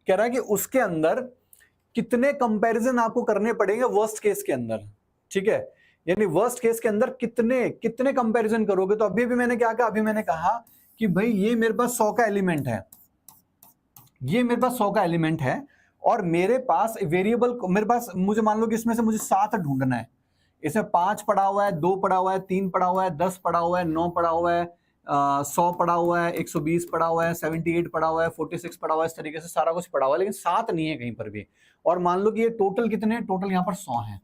कह रहा है कि उसके अंदर कितने कंपैरिजन आपको करने पड़ेंगे वर्स्ट केस के अंदर। ठीक है, यानी वर्स्ट केस के अंदर कितने कितने कंपैरिजन करोगे। तो अभी भी मैंने क्या कहा? अभी मैंने कहा कि भाई ये मेरे पास 100 का एलिमेंट है, ये मेरे पास 100 का एलिमेंट है और मेरे पास वेरिएबल, मेरे पास मुझे मान लो कि इसमें से मुझे 7 ढूंढना है। इसमें 5 पड़ा हुआ है, 2 पड़ा हुआ है, 3 पड़ा हुआ है, 10 पड़ा हुआ है, 9 पड़ा हुआ है, 100 पड़ा हुआ है, 120 पड़ा हुआ है, 78 पड़ा हुआ है, 46 पड़ा हुआ है। इस तरीके से सारा कुछ पड़ा हुआ है लेकिन 7 नहीं है कहीं पर भी। और मान लो कि ये टोटल कितने, टोटल यहाँ पर 100 है।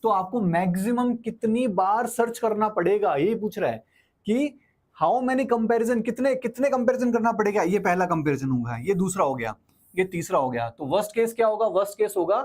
तो आपको मैक्सिमम कितनी बार सर्च करना पड़ेगा, ये पूछ रहा है कि हाउ मेनी कंपैरिजन, कितने कितने कंपैरिजन करना पड़ेगा। ये पहला कंपैरिजन होगा, ये दूसरा हो गया, ये तीसरा हो गया। तो वर्स्ट केस क्या होगा? वर्स्ट केस होगा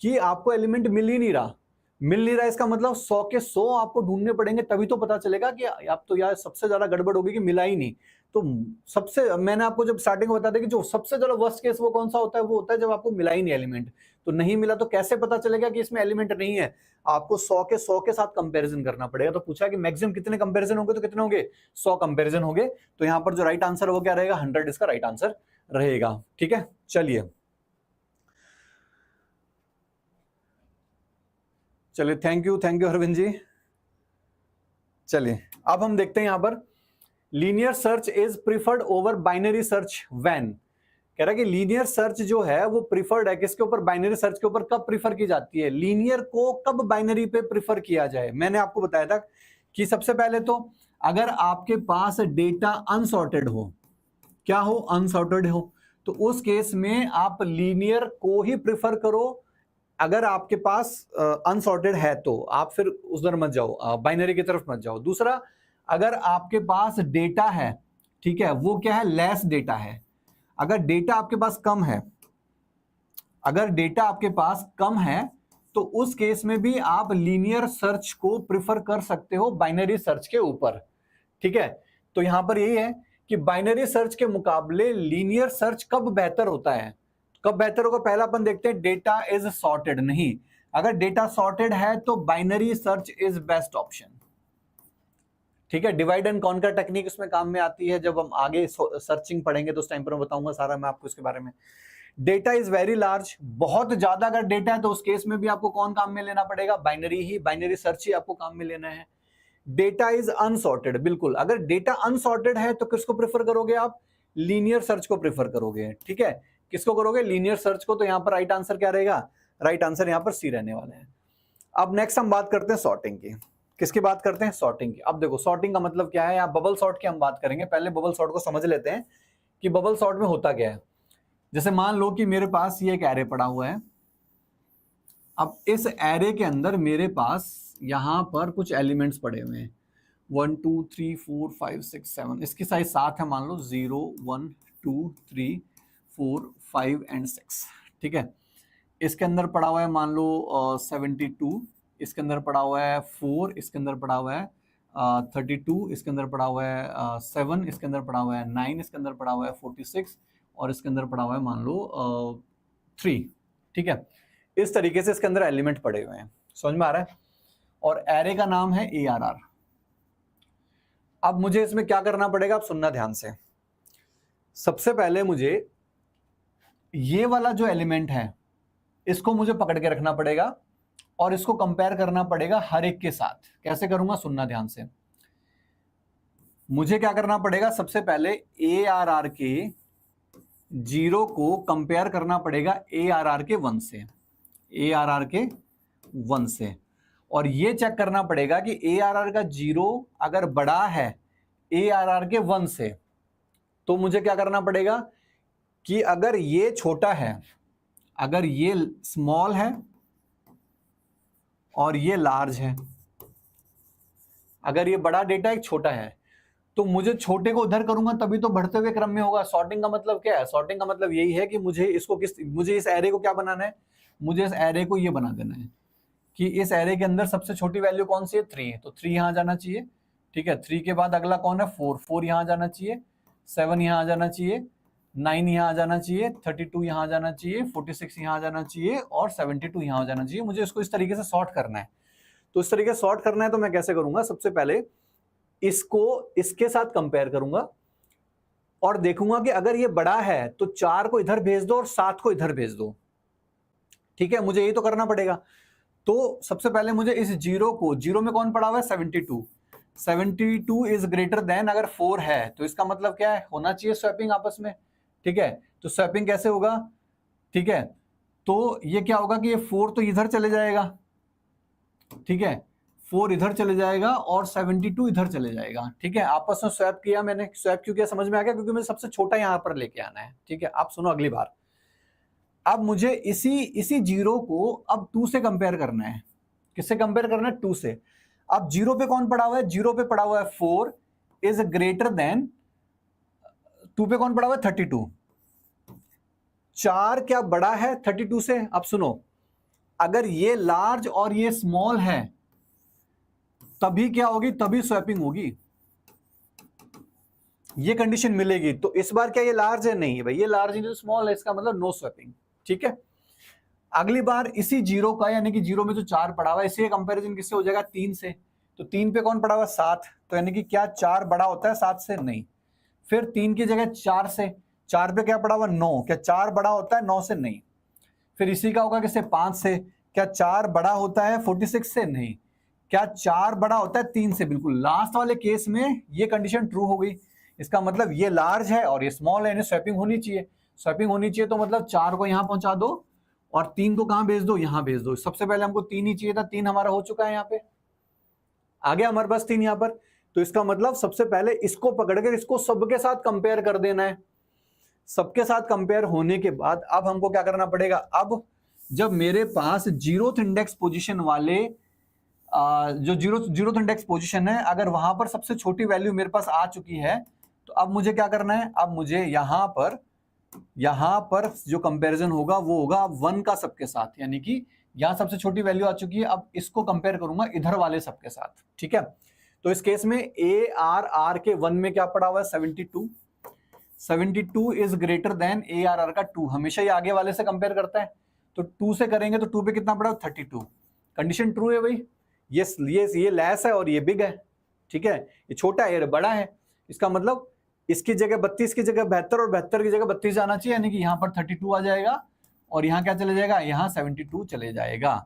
कि आपको एलिमेंट मिल ही नहीं रहा। मिल नहीं रहा इसका मतलब 100 के 100 आपको ढूंढने पड़ेंगे, तभी तो पता चलेगा कि आप तो यार सबसे ज्यादा गड़बड़ होगी कि मिला ही नहीं। तो सबसे, मैंने आपको जब स्टार्टिंग में बता दिया कि जो सबसे ज्यादा वर्स्ट केस वो कौन सा होता है? वो होता है जब आपको मिला ही नहीं एलिमेंट। तो नहीं मिला तो कैसे पता चलेगा कि इसमें एलिमेंट नहीं है? आपको 100 के साथ कंपैरिजन करना पड़ेगा। तो पूछा कि मैक्सिमम कितने कंपैरिजन होंगे, तो कितने होंगे? 100 कंपैरिजन होंगे। तो यहाँ पर जो राइट आंसर वो क्या रहेगा? 100 इसका राइट आंसर रहेगा। ठीक है, चलिए चलिए, थैंक यू अरविंद जी। चलिए अब हम देखते हैं यहां पर linear search is preferred over binary search when. कह रहा है कि लीनियर सर्च जो है वो प्रिफर्ड है किसके ऊपर? बाइनरी सर्च के ऊपर। कब प्रिफर की जाती है लीनियर को? कब बाइनरी पे प्रिफर किया जाए? मैंने आपको बताया था कि सबसे पहले तो अगर आपके पास डेटा अनसॉर्टेड हो, क्या हो? अनसॉर्टेड हो, तो उस केस में आप लीनियर को ही प्रिफर करो। अगर आपके पास अनसॉर्टेड है तो आप फिर उधर मत जाओ, बाइनरी की तरफ मत जाओ। दूसरा, अगर आपके पास डेटा है, ठीक है, वो क्या है? लेस डेटा है। अगर डेटा आपके पास कम है, अगर डेटा आपके पास कम है तो उस केस में भी आप लीनियर सर्च को प्रिफर कर सकते हो बाइनरी सर्च के ऊपर। ठीक है, तो यहां पर यही है कि बाइनरी सर्च के मुकाबले लीनियर सर्च कब बेहतर होता है? कब बेहतर होगा? पहला अपन देखते हैं, डेटा इज सॉर्टेड। नहीं, अगर डेटा सॉर्टेड है तो binary search is best option. ठीक है, डिवाइड एंड कॉन्कर टेक्निक इसमें काम में आती है। जब हम आगे सर्चिंग पढ़ेंगे तो उस टाइम पर मैं बताऊंगा सारा मैं आपको इसके बारे में। डेटा इज वेरी लार्ज, बहुत ज्यादा अगर डेटा है तो उस केस में भी आपको कौन काम में लेना पड़ेगा? बाइनरी ही, बाइनरी सर्च ही आपको काम में लेना है। डेटा इज अनसॉर्टेड, बिल्कुल, अगर डेटा अनसॉर्टेड है तो किसको प्रेफर करोगे आप? लीनियर सर्च को प्रेफर करोगे। ठीक है, किसको करोगे? लीनियर सर्च को। तो यहां पर राइट आंसर क्या रहेगा? राइट आंसर यहां पर सी रहने वाले हैं। अब नेक्स्ट हम बात करते हैं सॉर्टिंग की। किसकी बात करते हैं? सॉर्टिंग की। अब देखो सॉर्टिंग का मतलब क्या है, आप बबल सॉर्ट की हम बात करेंगे। पहले बबल सॉर्ट को समझ लेते हैं कि बबल सॉर्ट में होता क्या है। जैसे मान लो कि मेरे पास ये एक एरे पड़ा हुआ है। अब इस एरे के अंदर मेरे पास यहां पर कुछ एलिमेंट्स पड़े हुए हैं, 1 2 3 4 5 6 7। इसकी साइज 7 है, मान लो 0 1 2 3 4 5 एंड 6। ठीक है, इसके अंदर पड़ा हुआ है मान लो 72, इसके अंदर पड़ा हुआ है 4, इसके अंदर पड़ा हुआ है 32, इसके अंदर पड़ा हुआ है 7, इसके अंदर पड़ा हुआ है 9, इसके अंदर पड़ा हुआ है 46 और इसके अंदर पड़ा हुआ है मान लो 3। ठीक है, इस तरीके से इसके अंदर एलिमेंट पड़े हुए हैं, समझ में आ रहा है। और एरे का नाम है ARR। अब मुझे इसमें क्या करना पड़ेगा, आप सुनना ध्यान से। सबसे पहले मुझे ये वाला जो एलिमेंट है इसको मुझे पकड़ के रखना पड़ेगा और इसको कंपेयर करना पड़ेगा हर एक के साथ। कैसे करूंगा, सुनना ध्यान से। मुझे क्या करना पड़ेगा, सबसे पहले ARR के 0 को कंपेयर करना पड़ेगा ARR के 1 से, ARR के 1 से। और ये चेक करना पड़ेगा कि ARR का 0 अगर बड़ा है ARR के 1 से, तो मुझे क्या करना पड़ेगा कि अगर ये छोटा है, अगर ये स्मॉल है और ये लार्ज है, अगर ये बड़ा डेटा एक छोटा है, तो मुझे छोटे को उधर करूंगा तभी तो बढ़ते हुए क्रम में होगा। सॉर्टिंग का मतलब क्या है, सॉर्टिंग का मतलब यही है कि मुझे इसको मुझे इस एरे को क्या बनाना है, मुझे इस एरे को ये बना देना है कि इस एरे के अंदर सबसे छोटी वैल्यू कौन सी है, 3 है, तो 3 यहां जाना चाहिए। ठीक है, 3 के बाद अगला कौन है, 4 यहां जाना चाहिए, 7 यहां जाना चाहिए, 9 यहां जाना चाहिए, 32 यहां जाना चाहिए, 46 यहां जाना चाहिए और 72 यहां जाना चाहिए। मुझे इसको इस तरीके से सॉर्ट करना है। तो इस तरीके से सॉर्ट करना है तो मैं कैसे करूंगा, सबसे पहले इसको इसके साथ कंपेयर करूंगा और देखूंगा कि अगर ये बड़ा है तो 4 को इधर भेज दो और 7 को इधर भेज दो। ठीक है, मुझे यही तो करना पड़ेगा। तो सबसे पहले मुझे इस 0 को, 0 में कौन पड़ा हुआ है, 72 इज ग्रेटर देन, अगर 4 है तो इसका मतलब क्या है, होना चाहिए स्वैपिंग आपस में। ठीक है, तो स्वैपिंग कैसे होगा, ठीक है, तो ये क्या होगा कि ये 4 तो इधर चले जाएगा, ठीक है, 4 इधर चले जाएगा और 72 इधर चले जाएगा। ठीक है, आपस में स्वैप किया मैंने। स्वैप क्यों किया समझ में आ गया, क्योंकि मुझे सबसे छोटा यहां पर लेके आना है। ठीक है, आप सुनो अगली बार। अब मुझे इसी 0 को अब 2 से कंपेयर करना है। किससे कंपेयर करना है, 2 से। अब 0 पे कौन पड़ा हुआ है, 0 पे पड़ा हुआ है 4 इज ग्रेटर देन, 2 पे कौन पड़ा हुआ है, 32। 4 क्या बड़ा है 32 से। अब सुनो, अगर ये लार्ज और ये स्मॉल है तभी क्या होगी, तभी स्वैपिंग होगी, ये कंडीशन मिलेगी। तो इस बार क्या ये लार्ज है, नहीं है भाई, ये लार्ज नहीं, स्मॉल है, इसका मतलब नो स्वैपिंग। ठीक है, अगली बार इसी 0 का, यानी कि 0 में जो 4 पड़ा हुआ है, इसी कंपैरिजन किससे हो जाएगा, 3 से। तो 3 पे कौन पड़ा हुआ है, 7, तो यानी कि क्या 4 बड़ा होता है 7 से, नहीं। फिर 3 की जगह 4 से, 4 पे क्या पड़ा हुआ, 9, क्या 4 बड़ा होता है 9 से, नहीं। फिर इसी का होगा किससे, 5 से, क्या 4 बड़ा होता है 46 से, नहीं। क्या 4 बड़ा होता है 3 से, बिल्कुल। लास्ट वाले केस में ये कंडीशन ट्रू हो गई, इसका मतलब ये लार्ज है और ये स्मॉल है, इन्हें स्वैपिंग होनी चाहिए। स्वैपिंग होनी चाहिए तो मतलब 4 को यहां पहुंचा दो और 3 को कहां भेज दो, यहां भेज दो। सबसे पहले हमको 3 ही चाहिए था, 3 हमारा हो चुका है, यहाँ पे आ गया हमारे पास 3 यहां पर। तो इसका मतलब सबसे पहले इसको पकड़कर इसको सबके साथ कंपेयर कर देना है। सबके साथ कंपेयर होने के बाद अब हमको क्या करना पड़ेगा, अब जब मेरे पास 0th इंडेक्स पोजीशन वाले जो जीरोथ इंडेक्स पोजीशन है, अगर वहां पर सबसे छोटी वैल्यू मेरे पास आ चुकी है, तो अब मुझे क्या करना है, अब मुझे यहां पर जो कंपैरिजन होगा वो होगा 1 का सबके साथ, यानी कि यहां सबसे छोटी वैल्यू आ चुकी है, अब इसको कंपेयर करूंगा इधर वाले सबके साथ। ठीक है, तो इस केस में ARR के 1 में क्या पड़ा हुआ है, 72 इज ग्रेटर देन ARR का 2। हमेशा ये आगे वाले से कंपेयर करता है, तो 2 से करेंगे तो 2 पे कितना पड़ा, 32। कंडीशन ट्रू है भाई, ये लेस है और ये बिग है। ठीक है, ये छोटा है, ये बड़ा है, इसका मतलब इसकी जगह 32 की जगह 72 और 72 की जगह 32 आना चाहिए, यानी कि यहां पर 32 आ जाएगा और यहां क्या चले जाएगा, यहां 72 चले जाएगा।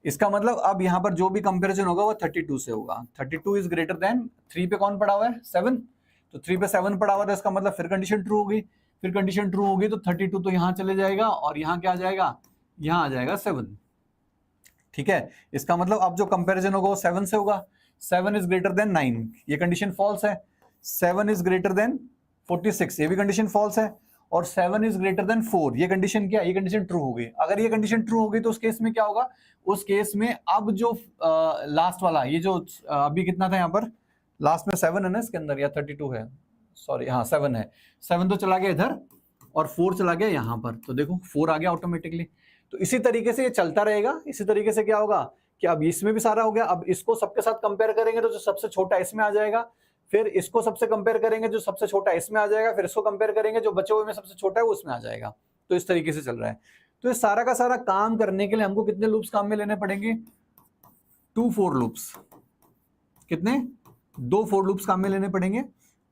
इसका मतलब अब यहां पर जो भी कंपैरिजन होगा वो 32 से होगा। 32 इज ग्रेटर देन, 3 पे कौन पड़ा हुआ है, 7, तो 3 पे 7 पड़ा हुआ था, इसका मतलब फिर कंडीशन ट्रू होगी। फिर कंडीशन ट्रू होगी तो 32 तो यहां चले जाएगा और यहां क्या आ जाएगा, यहां आ जाएगा 7। ठीक है, इसका मतलब अब जो कंपैरिजन होगा वो 7 से होगा। 7 इज ग्रेटर देन 9, ये कंडीशन फॉल्स है। 7 इज ग्रेटर देन 46, ये भी कंडीशन फॉल्स है। और 7 इज ग्रेटर देन 4, ये कंडीशन क्या है, ये कंडीशन ट्रू हो गई। अगर ये कंडीशन ट्रू हो गई तो उस केस में क्या होगा, उस केस में अब जो लास्ट वाला, ये जो अभी कितना था यहाँ पर, लास्ट में 7 है ना इसके अंदर, या 32 है, सॉरी हाँ 7 है। 7 तो चला गया इधर और 4 चला गया यहाँ पर, तो देखो 4 आ गया ऑटोमेटिकली। तो इसी तरीके से ये चलता रहेगा। इसी तरीके से क्या होगा कि अब इसमें भी सारा हो गया, अब इसको सबके साथ कंपेयर करेंगे तो जो सबसे छोटा इसमें आ जाएगा, फिर इसको सबसे कंपेयर करेंगे जो सबसे छोटा इसमें आ जाएगा, फिर इसको कंपेयर करेंगे जो बचे हुए में सबसे छोटा है वो उसमें आ जाएगा। तो इस तरीके से चल रहा है। तो ये सारा का सारा काम करने के लिए हमको कितने लूप्स काम में लेने पड़ेंगे? 2 for लूप्स। कितने? 2 for लूप्स काम में लेने पड़ेंगे।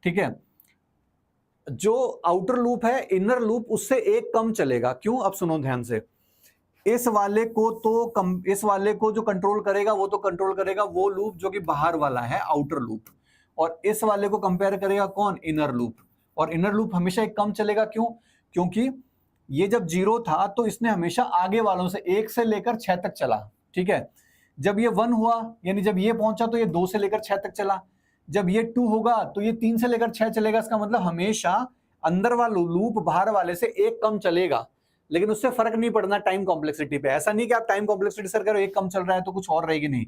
ठीक है, जो आउटर लूप है, इनर लूप, उससे एक कम चलेगा। क्यों? अब सुनो ध्यान से। इस वाले को जो कंट्रोल करेगा वो तो कंट्रोल करेगा वो लूप जो कि बाहर वाला है, आउटर लूप, और इस वाले को कंपेयर करेगा कौन? Inner loop. और इनर लूप हमेशा एक कम चलेगा। क्यों? क्योंकि ये जब 0 था तो इसने हमेशा आगे वालों से 1 से लेकर 6 तक चला। ठीक है, जब ये 1 हुआ, यानी जब ये पहुंचा तो ये 2 से लेकर 6 तक चला। जब ये 2 होगा तो ये 3 से लेकर 6 चलेगा। इसका मतलब हमेशा अंदर वाला लूप बाहर वाले से एक कम चलेगा, लेकिन उससे फर्क नहीं पड़ना टाइम कॉम्प्लेक्सिटी पे। ऐसा नहीं कि आप टाइम कॉम्प्लेक्सिटी सर करो एक कम चल रहा है तो कुछ और रहेगी, नहीं,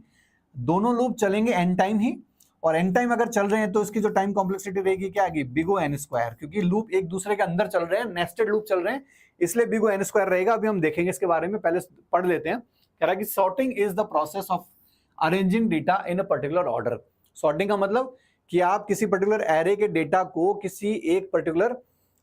दोनों लूप चलेंगे एन टाइम ही। और एन टाइम अगर चल रहे हैं तो इसकी जो टाइम कॉम्प्लेक्सिटी रहेगी क्या आएगी? बिग O n स्क्वायर, क्योंकि लूप एक दूसरे के अंदर चल रहे हैं, नेस्टेड लूप चल रहे हैं, इसलिए बिग O n स्क्वायर रहेगा। अभी हम देखेंगे इसके बारे में, पहले पढ़ लेते हैं। कह रहा है कि sorting is the process of arranging data in a particular order. Sorting का मतलब कि आप किसी पर्टिकुलर एरे के डेटा को किसी एक पर्टिकुलर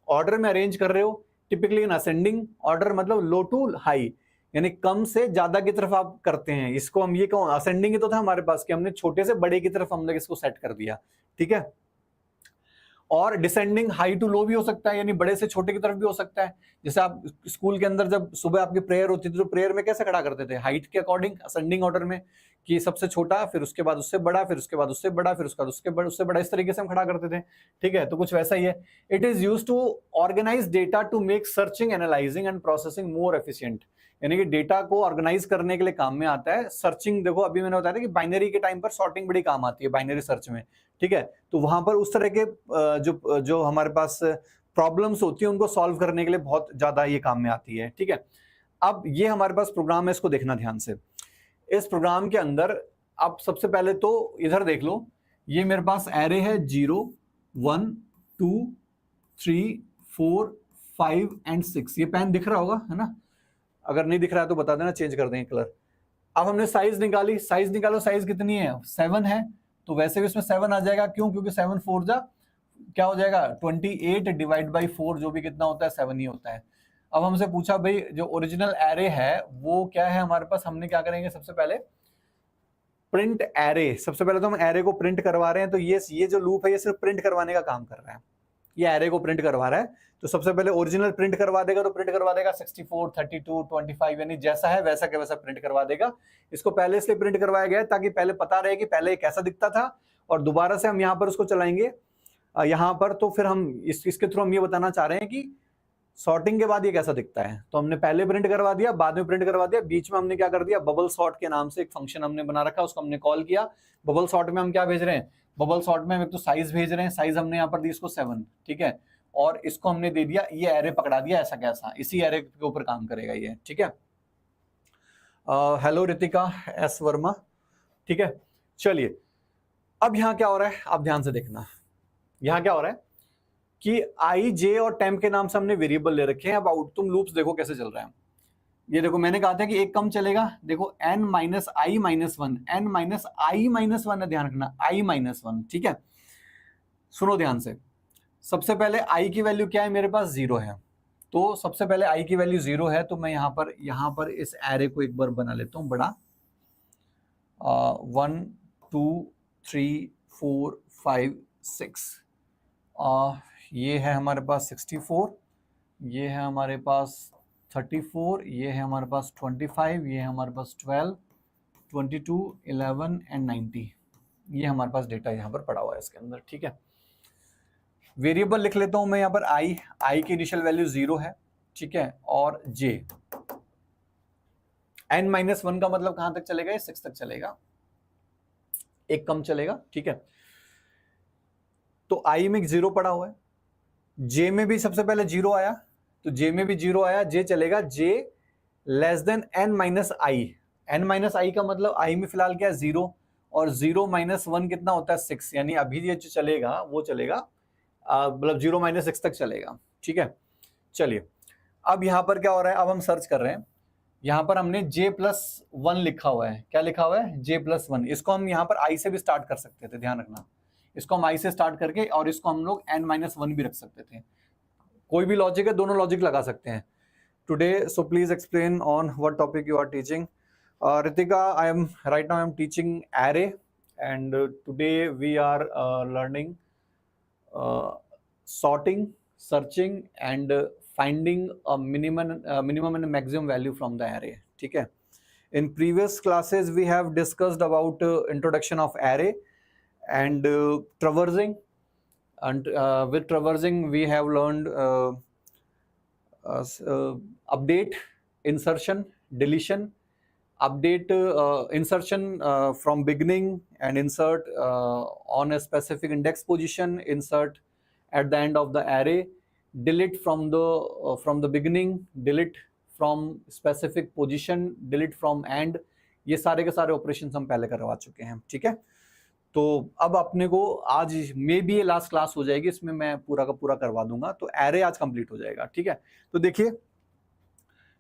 ऑर्डर में अरेंज कर रहे हो, टिपिकली इन असेंडिंग ऑर्डर, मतलब लो टू हाई, यानी कम से ज्यादा की तरफ आप करते हैं। इसको हम ये कहूं, असेंडिंग ही तो था हमारे पास कि हमने छोटे से बड़े की तरफ हम लोग इसको सेट कर दिया। ठीक है, और डिसेंडिंग हाई टू लो भी हो सकता है, यानी बड़े से छोटे की तरफ भी हो सकता है। जैसे आप स्कूल के अंदर जब सुबह आपकी प्रेयर होती थी तो प्रेयर में कैसे खड़ा करते थे? हाइट के अकॉर्डिंग, असेंडिंग ऑर्डर में, कि सबसे छोटा, फिर उसके बाद उससे बड़ा, फिर उसके बाद उससे बड़ा, फिर उसके बाद उससे बड़ा, इस तरीके से हम खड़ा करते थे। ठीक है, तो कुछ वैसा ही है। It is used to organise data to make searching, analysing and processing more efficient, यानी कि डेटा को ऑर्गेनाइज करने के लिए काम में आता है। सर्चिंग, देखो अभी मैंने बताया था कि बाइनरी के टाइम पर सॉर्टिंग बड़ी काम आती है, बाइनरी सर्च में। ठीक है, तो वहां पर उस तरह के जो हमारे पास प्रॉब्लम्स होती है उनको सॉल्व करने के लिए बहुत ज्यादा ये काम में आती है। ठीक है, अब ये हमारे पास प्रोग्राम है, इसको देखना ध्यान से। इस प्रोग्राम के अंदर अब सबसे पहले तो इधर देख लो, ये मेरे पास एरे है 0 1 2 3 4 5 एंड 6। ये पेन दिख रहा होगा, है ना? अगर नहीं दिख रहा है तो बता देना, चेंज कर देंगे कलर। अब हमने साइज निकाली, साइज निकालो, साइज कितनी है? 7 है, तो वैसे भी इसमें 7 आ जाएगा। क्यों? क्योंकि 7 4 जा क्या हो जाएगा? 28 डिवाइड बाई 4, जो भी कितना होता है 7 ही होता है। अब हमसे पूछा भाई जो ओरिजिनल एरे है वो क्या है हमारे पास, हमने क्या करेंगे? सबसे पहले प्रिंट एरे। सबसे पहले तो हम एरे को प्रिंट करवा रहे हैं, तो ये जो लूप है ये सिर्फ प्रिंट करवाने का काम कर रहा है, ये एरे को प्रिंट करवा रहा है। तो सबसे पहले ओरिजिनल प्रिंट करवा देगा, तो प्रिंट करवा देगा 64 32 25, यानी जैसा है वैसा के वैसा प्रिंट करवा देगा। इसको पहले इसलिए प्रिंट करवाया गया है ताकि पहले पता रहे कि पहले कैसा दिखता था, और दोबारा से हम यहाँ पर उसको चलाएंगे यहाँ पर, तो फिर हम इसके थ्रू हम ये बताना चाह रहे हैं कि सॉर्टिंग के बाद ये कैसा दिखता है। तो हमने पहले प्रिंट करवा दिया, बाद में प्रिंट करवा दिया, बीच में हमने क्या कर दिया? बबल सॉर्ट के नाम से एक फंक्शन हमने बना रखा, उसको हमने कॉल किया। बबल सॉर्ट में हम क्या भेज रहे हैं? बबल सॉर्ट में हम एक तो साइज भेज रहे हैं, साइज हमने यहाँ पर दी इसको 7। ठीक है, और इसको हमने दे दिया, ये एरे पकड़ा दिया ऐसा कैसा, इसी एरे के ऊपर काम करेगा ये। ठीक है, हेलो रितिका एस वर्मा। ठीक है, चलिए अब यहाँ क्या हो रहा है आप ध्यान से देखना। यहाँ क्या हो रहा है कि आई जे और टेम्प के नाम से हमने वेरिएबल ले रखे हैं। अब आउट तुम लूप्स देखो कैसे चल रहा है। ये देखो मैंने कहा था कि एक कम चलेगा, देखो n माइनस आई माइनस 1, n माइनस आई माइनस 1 है, ध्यान रखना i माइनस 1। ठीक है, सुनो ध्यान से। सबसे पहले i की वैल्यू क्या है? मेरे पास 0 है, तो सबसे पहले i की वैल्यू 0 है, तो मैं यहाँ पर इस एरे को एक बार बना लेता हूँ बड़ा। 1 2 3 4 5 6, ये है हमारे पास 64, ये है हमारे पास 34, ये है हमारे पास 25, ये है हमारे पास 12 22 11 एंड 90। ये हमारे पास डेटा यहाँ पर पड़ा हुआ है इसके अंदर। ठीक है, वेरिएबल लिख लेता हूं मैं यहाँ पर आई की इनिशियल वैल्यू 0 है। ठीक है, और j n माइनस 1 का मतलब कहां तक चलेगा? ये 6 तक चलेगा, एक कम चलेगा। ठीक है, तो i में 0 पड़ा हुआ है, j में भी सबसे पहले 0 आया, तो j में भी 0 आया, j चलेगा j less than n minus I. n minus I का मतलब i में फिलहाल क्या है? 0, और 0 माइनस 1 कितना होता है? 6, यानी अभी ये जो चलेगा वो चलेगा मतलब 0 माइनस 6 तक चलेगा। ठीक है, चलिए अब यहां पर क्या हो रहा है? अब हम सर्च कर रहे हैं, यहाँ पर हमने j+1 लिखा हुआ है। क्या लिखा हुआ है? j+1। इसको हम यहाँ पर i से भी स्टार्ट कर सकते थे, ध्यान रखना। इसको हम i से स्टार्ट करके और इसको हम लोग n-1 भी रख सकते थे। कोई भी लॉजिक है, दोनों लॉजिक लगा सकते हैं। Today, so please explain on what topic you are teaching. Ritika, right now I am teaching array, and today we are learning sorting, searching, and finding a minimum and maximum value from the array. ठीक है? In previous classes we have discussed about introduction of array and traversing, and with traversing we have learned update, insertion, deletion, update, insertion from beginning, and insert on a specific index position, insert at the end of the array, delete from the beginning, delete from specific position, delete from end। ये सारे के सारे operation हम पहले करवा चुके हैं। ठीक है, तो अब अपने को आज मे भी ये लास्ट क्लास हो जाएगी, इसमें मैं पूरा का पूरा करवा दूंगा, तो एरे आज कंप्लीट हो जाएगा। ठीक है, तो देखिए,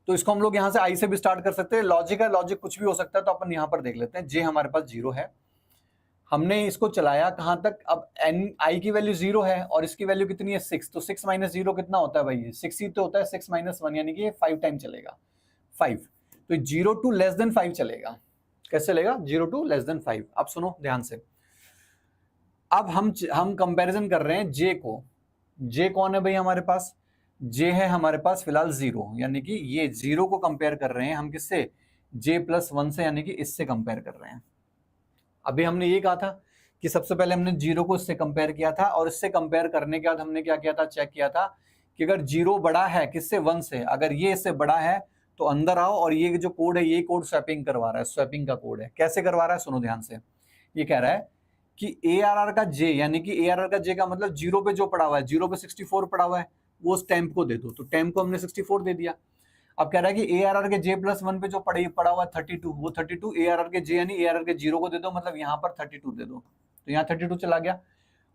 तो इसको हम लोग यहाँ से आई से भी स्टार्ट कर सकते हैं। लॉजिक है, लॉजिक कुछ भी हो सकता है, तो अपन यहाँ पर देख लेते हैं। जे हमारे पास 0 है, हमने इसको चलाया कहाँ तक? अब एन आई की वैल्यू 0 है और इसकी वैल्यू कितनी है? 6। तो 6 - 0 कितना होता है भाई? 6 ही तो होता है। 6 - 1 यानी कि ये 5 टाइम चलेगा, 5। तो 0 to less than 5 चलेगा। कैसे चलेगा? 0 to less than 5। अब सुनो ध्यान से, अब हम कंपैरिजन कर रहे हैं जे को। जे कौन है भाई हमारे पास? जे है हमारे पास फिलहाल 0, यानी कि ये 0 को कंपेयर कर रहे हैं हम किससे? j+1 से, यानी कि इससे कंपेयर कर रहे हैं। अभी हमने ये कहा था कि सबसे पहले हमने 0 को इससे कंपेयर किया था, और इससे कंपेयर करने के बाद हमने क्या किया था? चेक किया था कि अगर 0 बड़ा है किससे? 1 से। अगर ये इससे बड़ा है तो अंदर आओ, और ये जो कोड है, ये कोड स्वैपिंग करवा रहा है, स्वैपिंग का कोड है। कैसे करवा रहा है? सुनो ध्यान से। ये कह रहा है कि ARR का J, यानी कि ARR का J का मतलब 0 पे जो पड़ा हुआ है, 0 पे 64 पड़ा हुआ है, वो उस टेम्प को दे दो। तो टेम्प को हमने 64 दे दिया। अब कह रहा है कि ARR के J+1 पे जो पड़ा हुआ है 32, वो 32 ARR के J यानी ARR के 0 को दे दो, मतलब यहाँ पर 32 दे दो। तो यहाँ 32 चला गया।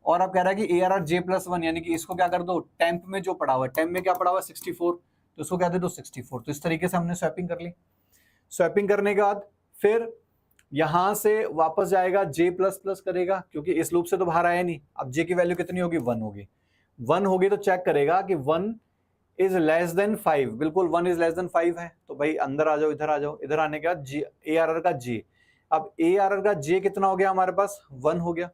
और अब कह रहा है कि ARR J+1 यानी कि इसको क्या कर दो? टेम्प में जो पड़ा हुआ है, टेम्प में क्या पड़ा हुआ है? 64, तो इसको क्या दे दो? 64। तो इस तरीके से हमने स्वैपिंग कर ली। स्वैपिंग करने के बाद फिर यहां से वापस जाएगा, J++ करेगा, क्योंकि इस लूप से तो बाहर आया नहीं। अब J की वैल्यू कितनी होगी? 1 होगी। 1 होगी तो चेक करेगा कि 1 इज लेस देन 5। बिल्कुल 1 इज लेस देन 5 है, तो भाई अंदर आ जाओ, इधर आ जाओ। इधर आने के बाद ARR का J, अब ARR का J कितना हो गया हमारे पास? 1 हो गया।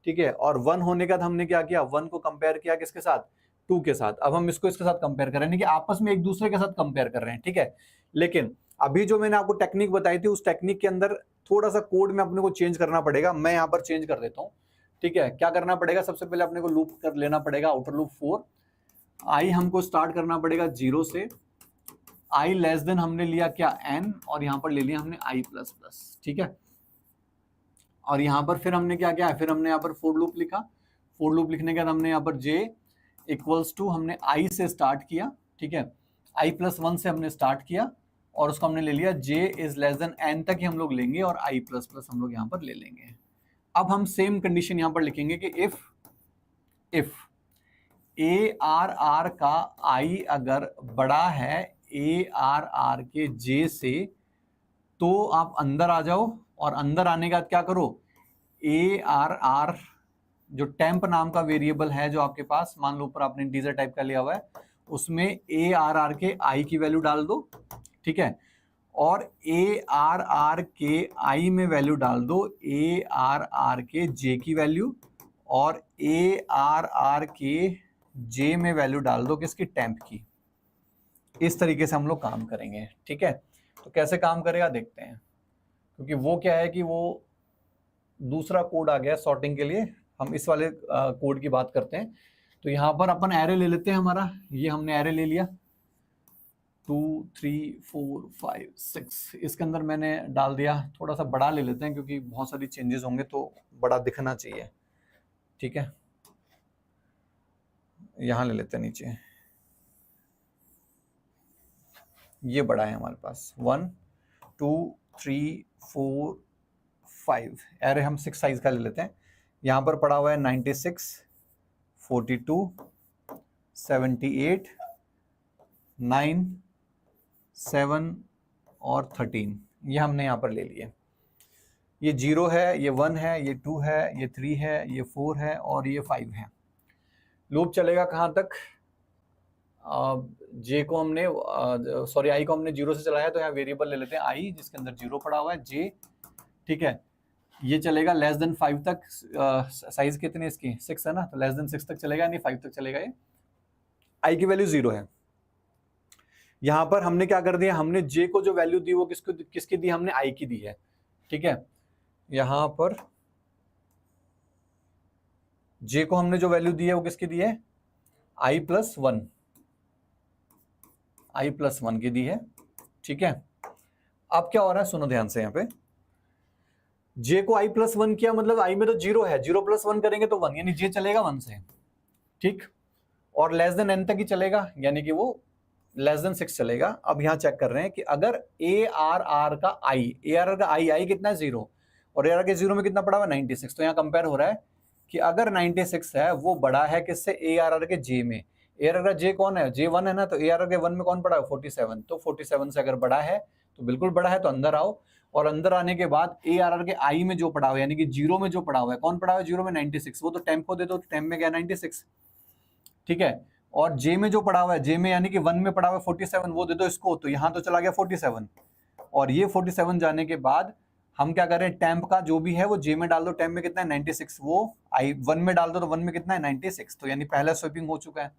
ठीक है, और 1 होने के बाद हमने क्या किया? 1 को कंपेयर किया किसके साथ? 2 के साथ। अब हम इसको इसके साथ कंपेयर कर रहे हैं कि आपस में एक दूसरे के साथ कंपेयर कर रहे हैं। ठीक है, लेकिन अभी जो मैंने आपको टेक्निक बताई थी, उस टेक्निक के अंदर थोड़ा सा कोड में अपने को चेंज करना पड़ेगा। मैं यहाँ पर चेंज कर देता हूँ। ठीक है, क्या करना पड़ेगा? सबसे पहले अपने को लूप कर लेना पड़ेगा, आउटर लूप 4। आई हमको स्टार्ट करना पड़ेगा 0 से। आई लेस देन हमने लिया क्या? n, और यहाँ पर ले लिया हमने i++। ठीक है, और यहाँ पर फिर हमने क्या किया? फिर हमने यहाँ पर फोर लूप लिखा। फोर लूप लिखने के बाद हमने यहाँ पर j = हमने i से स्टार्ट किया। ठीक है, i+1 से हमने स्टार्ट किया, और उसको हमने ले लिया j is less than n तक ही हम लोग लेंगे, और i++ हम लोग यहाँ पर ले लेंगे। अब हम सेम कंडीशन यहाँ पर लिखेंगे कि इफ ARR का i अगर बड़ा है ARR के j से, तो आप अंदर आ जाओ, और अंदर आने के बाद क्या करो? ARR जो टेम्प नाम का वेरिएबल है जो आपके पास, मान लो ऊपर आपने इंटीजर टाइप का लिया हुआ है, उसमें ARR के i की वैल्यू डाल दो। ठीक है, और ARR के i में वैल्यू डाल दो ARR के j की वैल्यू, और ARR के j में वैल्यू डाल दो किसकी? टेम्प की। इस तरीके से हम लोग काम करेंगे। ठीक है, तो कैसे काम करेगा देखते हैं, क्योंकि वो क्या है कि वो दूसरा कोड आ गया सॉर्टिंग के लिए। हम इस वाले कोड की बात करते हैं। तो यहाँ पर अपन एरे ले लेते हैं हमारा। ये हमने एरे ले लिया 2 3 4 5 6। इसके अंदर मैंने डाल दिया, थोड़ा सा बड़ा ले लेते हैं क्योंकि बहुत सारी चेंजेस होंगे तो बड़ा दिखना चाहिए। ठीक है, यहाँ ले लेते हैं नीचे, ये बड़ा है हमारे पास। 1 2 3 4 5 एरे हम 6 साइज का ले लेते हैं। यहाँ पर पड़ा हुआ है 96 42 78 9 7 और 13, ये हमने यहाँ पर ले लिए। ये 0 है, ये 1 है, ये 2 है, ये 3 है, ये 4 है और ये 5 है। लूप चलेगा कहाँ तक? जे को हमने सॉरी आई को हमने 0 से चलाया, तो यहाँ वेरिएबल ले लेते हैं आई जिसके अंदर 0 पड़ा हुआ है, जे, ठीक है। ये चलेगा लेस देन 5 तक। साइज कितने इसकी? 6 है ना, तो लेस देन 6 तक चलेगा, यानी 5 तक चलेगा। ये आई की वैल्यू 0 है। यहां पर हमने क्या कर दिया, हमने जे को जो वैल्यू दी वो किसकी दी? हमने आई की दी है, ठीक है। यहां पर जे को हमने जो वैल्यू दी है वो किसकी दी है? आई प्लस 1, आई प्लस 1 की दी है, ठीक है। अब क्या हो रहा है, सुनो ध्यान से। यहाँ पे जे को आई प्लस 1 किया, मतलब आई में तो 0 है, 0 प्लस 1 करेंगे तो 1, यानी जे चलेगा 1 से, ठीक। और लेस देन n तक ही चलेगा, यानी कि वो लेस देन 6 चलेगा। अब यहां चेक कर रहे हैं कि अगर ARR का आई कितना है? 0, और ARR के 0 में कितना पड़ा हुआ? 96। तो यहाँ कंपेयर हो रहा है कि अगर 96 है वो बड़ा है किससे? ARR के जे में। ARR का जे कौन है? जे 1 है ना, तो ARR के 1 में कौन पड़ा है? 47। तो 47 से अगर बड़ा है तो बिल्कुल बड़ा है, तो अंदर आओ। और अंदर आने के बाद ARR के आई में जो पड़ा हुआ है, यानी कि 0 में जो पड़ा हुआ है, कौन पड़ा हुआ है 0 में? 96। वो तो टेम्प को दे दो, टेम्प में क्या? 96, ठीक है। और जे में जो पड़ा हुआ है, जे में यानी कि 1 में पड़ा हुआ है 47, वो दे दो इसको, तो यहां तो चला गया 47। और ये 47 जाने के बाद हम क्या करें? टेम्प का जो भी है वो जे में डाल दो, टेम्प में कितना है? 96। वो आई 1 में डाल दो, तो 1 में कितना है? 96। तो यानी पहला स्वैपिंग हो चुका है।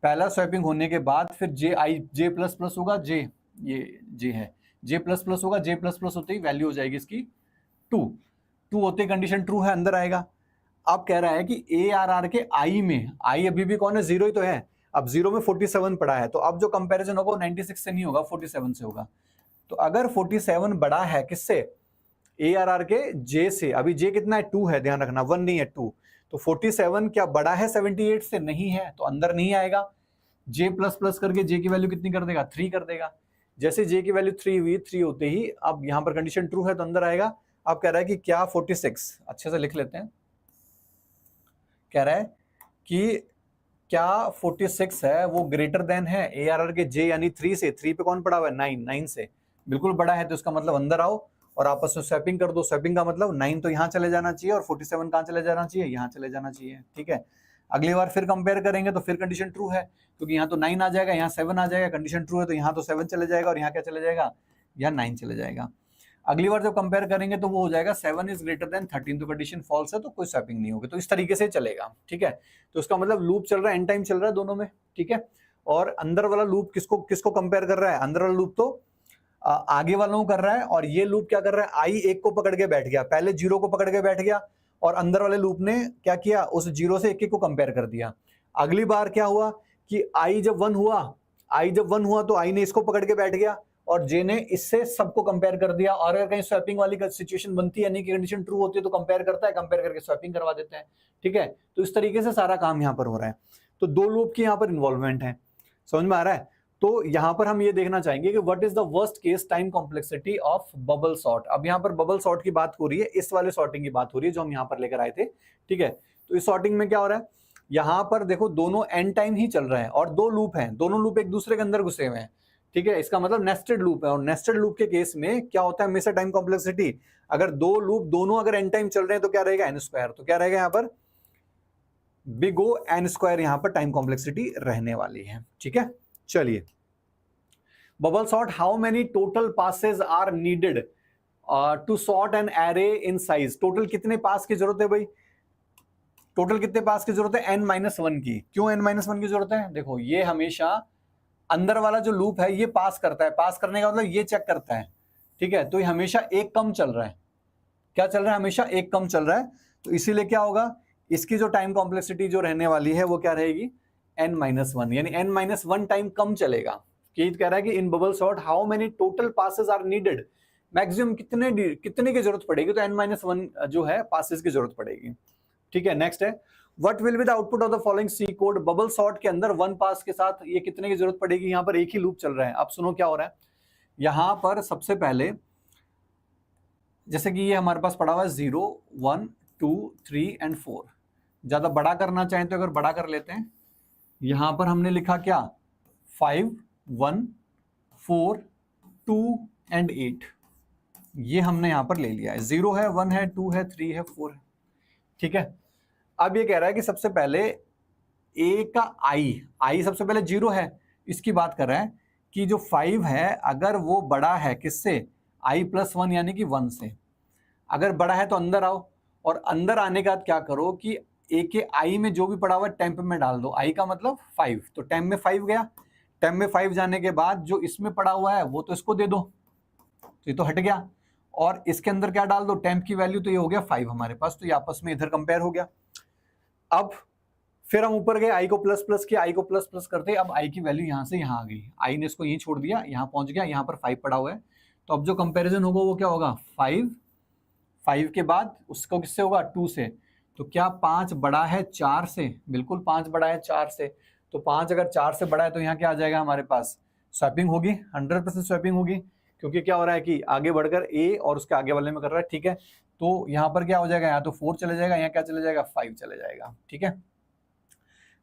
पहला स्वैपिंग होने के बाद फिर जे प्लस प्लस होगा, जे, ये जे है, जे प्लस प्लस होगा, जे प्लस प्लस होते ही वैल्यू हो जाएगी इसकी 2 होते कंडीशन ट्रू है, अंदर आएगा। अब कह रहा है कि ARR के आई में, आई अभी भी कौन है? 0 ही तो है। अब 0 में 47 पड़ा है, तो अब जो कंपैरिजन होगा वो 96 से नहीं होगा, 47 से होगा। तो अगर 47 बड़ा है किससे? ARR के जे से। अभी जे कितना है? 2 है, ध्यान रखना, 1 नहीं है, 2। तो 47 क्या बड़ा है 78 से? नहीं है, तो अंदर नहीं आएगा। जे प्लस प्लस करके जे की वैल्यू कितनी कर देगा? 3 कर देगा। जैसे जे की वैल्यू 3 हुई, 3 होते ही अब यहां पर कंडीशन ट्रू है तो अंदर आएगा। अब कह रहा है कि क्या 46, अच्छे से लिख लेते हैं, कह रहा है कि क्या 46 है वो ग्रेटर देन है ARR के जे यानी 3 से? 3 पे कौन पड़ा हुआ है? 9 से बिल्कुल बड़ा है, तो इसका मतलब अंदर आओ और आपस में स्वैपिंग कर दो। स्वैपिंग का मतलब 9 तो यहाँ चले जाना चाहिए और 47 कहाँ चले जाना चाहिए? यहाँ चले जाना चाहिए, ठीक है। अगली बार फिर कंपेयर करेंगे तो फिर कंडीशन ट्रू है, क्योंकि यहाँ तो 9 आ जाएगा, यहाँ 7 आ जाएगा। कंडीशन ट्रू है तो यहाँ तो 7 चले जाएगा और यहाँ क्या चले जाएगा? यहाँ 9 चले जाएगा। अगली बार जब कंपेयर करेंगे तो वो हो जाएगा 7 इज ग्रेटर देन 13, तो कंडीशन फॉल्स है, तो कोई स्वैपिंग नहीं होगी। तो इस तरीके से चलेगा, ठीक है। तो इसका मतलब लूप चल रहा है, एन टाइम चल रहा है दोनों में, ठीक है। और अंदर वाला लूप किसको कंपेयर कर रहा है? अंदर वाला लूप तो आगे वालों को कर रहा है, और ये लूप क्या कर रहा है? आई 1 को पकड़ के बैठ गया, पहले 0 को पकड़ के बैठ गया, और अंदर वाले लूप ने क्या किया? उस 0 से 1 को कंपेयर कर दिया। अगली बार क्या हुआ कि आई जब 1 हुआ तो आई ने इसको पकड़ के बैठ गया और जे ने इससे सबको कंपेयर कर दिया। और अगर कहीं स्वैपिंग वाली सिचुएशन बनती है, यानी कि कंडीशन ट्रू होती है, तो कंपेयर करता है, कंपेयर करके स्वैपिंग करवा देते हैं, ठीक है। तो इस तरीके से सारा काम यहाँ पर हो रहा है। तो 2 लूप की यहाँ पर इन्वॉल्वमेंट है, समझ में आ रहा है। तो यहाँ पर हम ये देखना चाहेंगे कि what is the worst case time complexity of bubble sort. अब यहाँ पर बबल सॉर्ट की बात हो रही है, इस वाले सॉर्टिंग की बात हो रही है जो हम यहाँ पर लेकर आए थे, ठीक है। तो इस सॉर्टिंग में क्या हो रहा है? यहाँ पर देखो दोनों एन टाइम ही चल रहा है और 2 लूप हैं, दोनों लूप एक दूसरे के अंदर घुसे हुए हैं, ठीक है। इसका मतलब नेस्टेड लूप है, और नेस्टेड लूप के केस में क्या होता है हमेशा? टाइम कॉम्प्लेक्सिटी, अगर 2 लूप दोनों अगर एन टाइम चल रहे हैं तो क्या रहेगा? n square. तो क्या रहेगा यहाँ पर? बिग O n स्क्वायर यहाँ पर टाइम कॉम्प्लेक्सिटी रहने वाली है, ठीक है। चलिए, bubble sort, how many total passes are needed to sort an array in size. Total कितने पास की जरूरत है भाई? टोटल कितने पास की जरूरत है? n-1 की। क्यों n-1 की जरूरत है? देखो, ये हमेशा अंदर वाला जो लूप है ये पास करता है, पास करने का मतलब ये चेक करता है, ठीक है। तो ये हमेशा एक कम चल रहा है। क्या चल रहा है? हमेशा एक कम चल रहा है। तो इसीलिए क्या होगा, इसकी जो टाइम कॉम्प्लेक्सिटी जो रहने वाली है वो क्या रहेगी? n-1, यानी n-1 टाइम कम चलेगा। कीथ कह रहा है कि in bubble sort how many total passes are needed, maximum कितने की जरूरत पड़ेगी? तो n-1 जो है पासेस की जरूरत पड़ेगी, ठीक है। नेक्स्ट है, what will be the output of the following C code. Bubble sort के अंदर 1 पास के साथ ये कितने की जरूरत पड़ेगी? यहाँ पर एक ही लूप चल रहा है। अब सुनो क्या हो रहा है यहाँ पर। सबसे पहले जैसे कि ये हमारे पास पड़ा हुआ है 0, 1, 2, 3 एंड 4। ज्यादा बड़ा करना चाहें तो अगर बड़ा कर लेते हैं, यहां पर हमने लिखा क्या? 5, 1, 4, 2 एंड 8, ये हमने यहां पर ले लिया है। 0 है, 1 है, 2 है, 3 है, 4 है। ठीक है, अब ये कह रहा है कि सबसे पहले ए का आई सबसे पहले 0 है, इसकी बात कर रहा है कि जो 5 है अगर वो बड़ा है किससे, आई प्लस 1 यानी कि 1 से। अगर बड़ा है तो अंदर आओ, और अंदर आने के बाद क्या करो कि ए के आई में जो भी पड़ा हुआ है टेम्प में डाल दो। आई का मतलब 5, तो टेम्प में 5 गया। टेम्प में 5 जाने के बाद जो इसमें पड़ा हुआ है वो तो इसको दे दो, तो ये तो हट गया। और इसके अंदर क्या डाल दो, टेम्प की वैल्यू, तो ये हो गया 5 हमारे पास, तो ये आपस में इधर कंपेयर हो गया। अब फिर हम ऊपर गए, आई को प्लस प्लस किया, आई को प्लस प्लस करते, अब आई की वैल्यू यहां से यहां आ गई। आई ने इसको यहीं छोड़ दिया, यहां पहुंच गया, यहां पर 5 पड़ा हुआ है। तो अब जो कंपैरिजन होगा वो क्या होगा, 5 के बाद उसको किससे होगा, 2 से। तो क्या 5 बड़ा है 4 से, बिल्कुल 5 बड़ा है 4 से। तो 5 अगर 4 से बड़ा है तो यहाँ क्या आ जाएगा हमारे पास, स्वैपिंग होगी, 100% स्वैपिंग होगी, क्योंकि क्या हो रहा है कि आगे बढ़कर ए और उसके आगे वाले में कर रहा है। ठीक है, तो यहाँ पर क्या हो जाएगा, यहाँ तो 4 चले जाएगा, यहाँ क्या चले जाएगा, 5 चले जाएगा। ठीक है,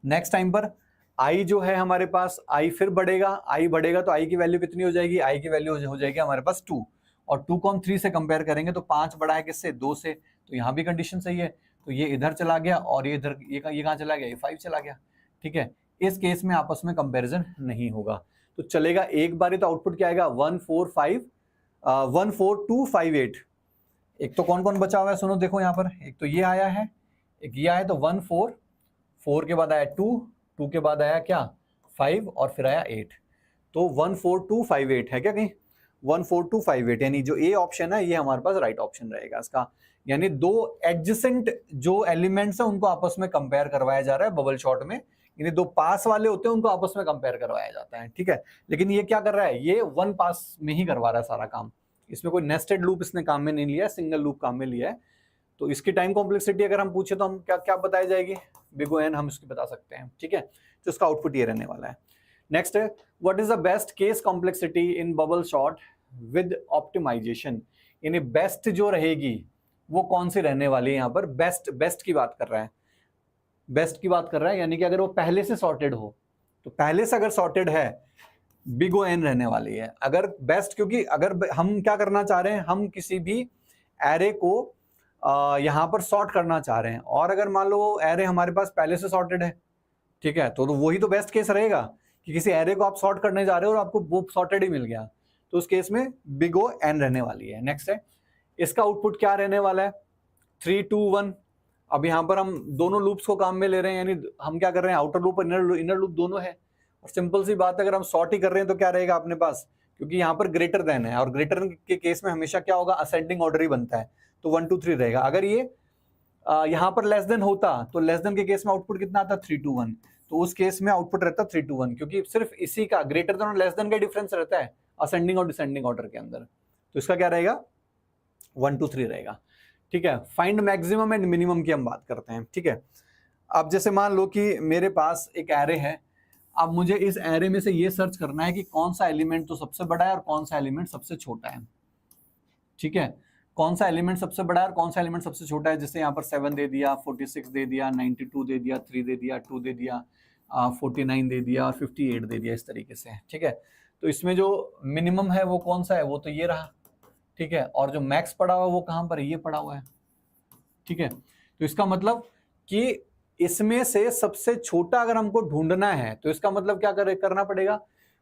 नेक्स्ट टाइम पर आई जो है हमारे पास, आई फिर बढ़ेगा, आई बढ़ेगा तो आई की वैल्यू कितनी हो जाएगी, आई की वैल्यू हो जाएगी हमारे पास 2, और 2 को हम 3 से कंपेयर करेंगे तो 5 बड़ा है किससे, 2 से। तो यहाँ भी कंडीशन सही है, तो ये इधर चला गया और ये इधर, ये कहाँ चला गया, ये 5 चला गया। ठीक है, इस केस में आपस में कंपेरिजन नहीं होगा, तो चलेगा एक बार। तो आउटपुट क्या आएगा, 14258। एक तो कौन कौन बचा हुआ है सुनो, देखो यहाँ पर, एक तो ये आया है, एक ये आया, तो 4 के बाद आया 2 के बाद आया क्या, 5, और फिर आया 8। तो 14258 है क्या कहीं, 14258, यानी जो ए ऑप्शन है ये हमारे पास राइट ऑप्शन रहेगा इसका। यानी दो एडजेसेंट जो एलिमेंट्स है उनको आपस में कंपेयर करवाया जा रहा है बबल शॉट में, यानी दो पास वाले होते हैं उनको आपस में कंपेयर करवाया जाता है। ठीक है, लेकिन ये क्या कर रहा है, ये 1 पास में ही करवा रहा है सारा काम, इसमें कोई नेस्टेड लूप इसने काम में नहीं लिया है, सिंगल लूप काम में लिया है। तो इसकी टाइम कॉम्प्लेक्सिटी अगर हम पूछे तो हम क्या क्या बताई जाएगी, बिग O एन हम इसकी बता सकते हैं। ठीक है, तो इसका आउटपुट ये रहने वाला है। नेक्स्ट है, what is the best case complexity in bubble sort with optimisation, यानी बेस्ट जो रहेगी वो कौन सी रहने वाली है। यहाँ पर बेस्ट की बात कर रहा है, बेस्ट की बात कर रहा है, यानी कि अगर वो पहले से सॉर्टेड हो, तो पहले से अगर सॉर्टेड है बिग O एन रहने वाली है। अगर बेस्ट, क्योंकि अगर हम क्या करना चाह रहे हैं, हम किसी भी एरे को यहाँ पर सॉर्ट करना चाह रहे हैं, और अगर मान लो एरे हमारे पास पहले से सॉर्टेड है, ठीक है, तो वही तो बेस्ट केस रहेगा कि किसी एरे को आप सॉर्ट करने जा रहे हो और आपको वो सॉर्टेड ही मिल गया, तो उस केस में बिग O एन रहने वाली है। नेक्स्ट है, इसका आउटपुट क्या रहने वाला है, 3 2 1। अब यहाँ पर हम दोनों लूप्स को काम में ले रहे हैं, यानी हम क्या कर रहे हैं, आउटर लूप और इनर लूप दोनों है। और सिंपल सी बात है, अगर हम सॉर्ट ही कर रहे हैं तो क्या रहेगा अपने पास, क्योंकि यहाँ पर ग्रेटर देन है, और ग्रेटर के केस में हमेशा क्या होगा, असेंडिंग ऑर्डर ही बनता है, तो 1 2 3 रहेगा। अगर ये यहाँ पर लेस देन होता तो लेस देन के केस में आउटपुट कितना आता, 3 2 1, तो उस केस में आउटपुट रहता 3 2 1, क्योंकि सिर्फ इसी का ग्रेटर देन और लेस देन का डिफरेंस रहता है असेंडिंग और डिसेंडिंग ऑर्डर के अंदर। तो इसका क्या रहेगा, 1 2 3 रहेगा। ठीक है, फाइंड मैक्सिमम एंड मिनिमम की हम बात करते हैं। ठीक है, अब जैसे मान लो कि मेरे पास एक एरे है, अब मुझे इस एरे में से ये सर्च करना है कि कौन सा एलिमेंट तो सबसे बड़ा है और कौन सा एलिमेंट सबसे छोटा है। ठीक है, कौन सा एलिमेंट सबसे बड़ा है और कौन सा एलिमेंट सबसे छोटा है। जैसे यहाँ पर 7 दे दिया, 46 दे दिया, 92 दे दिया, 3 दे दिया, 2 दे दिया, 49 दे दिया और 58 दे दिया, इस तरीके से। ठीक है, तो इसमें जो मिनिमम है वो कौन सा है, वो तो ये रहा। ठीक है, और जो मैक्स पड़ा हुआ है वो कहाँ पर है, ये पड़ा हुआ है। ठीक है, तो इसका मतलब कि इसमें से सबसे छोटा अगर हमको ढूंढना है तो इसका मतलब क्या करना पड़ेगा,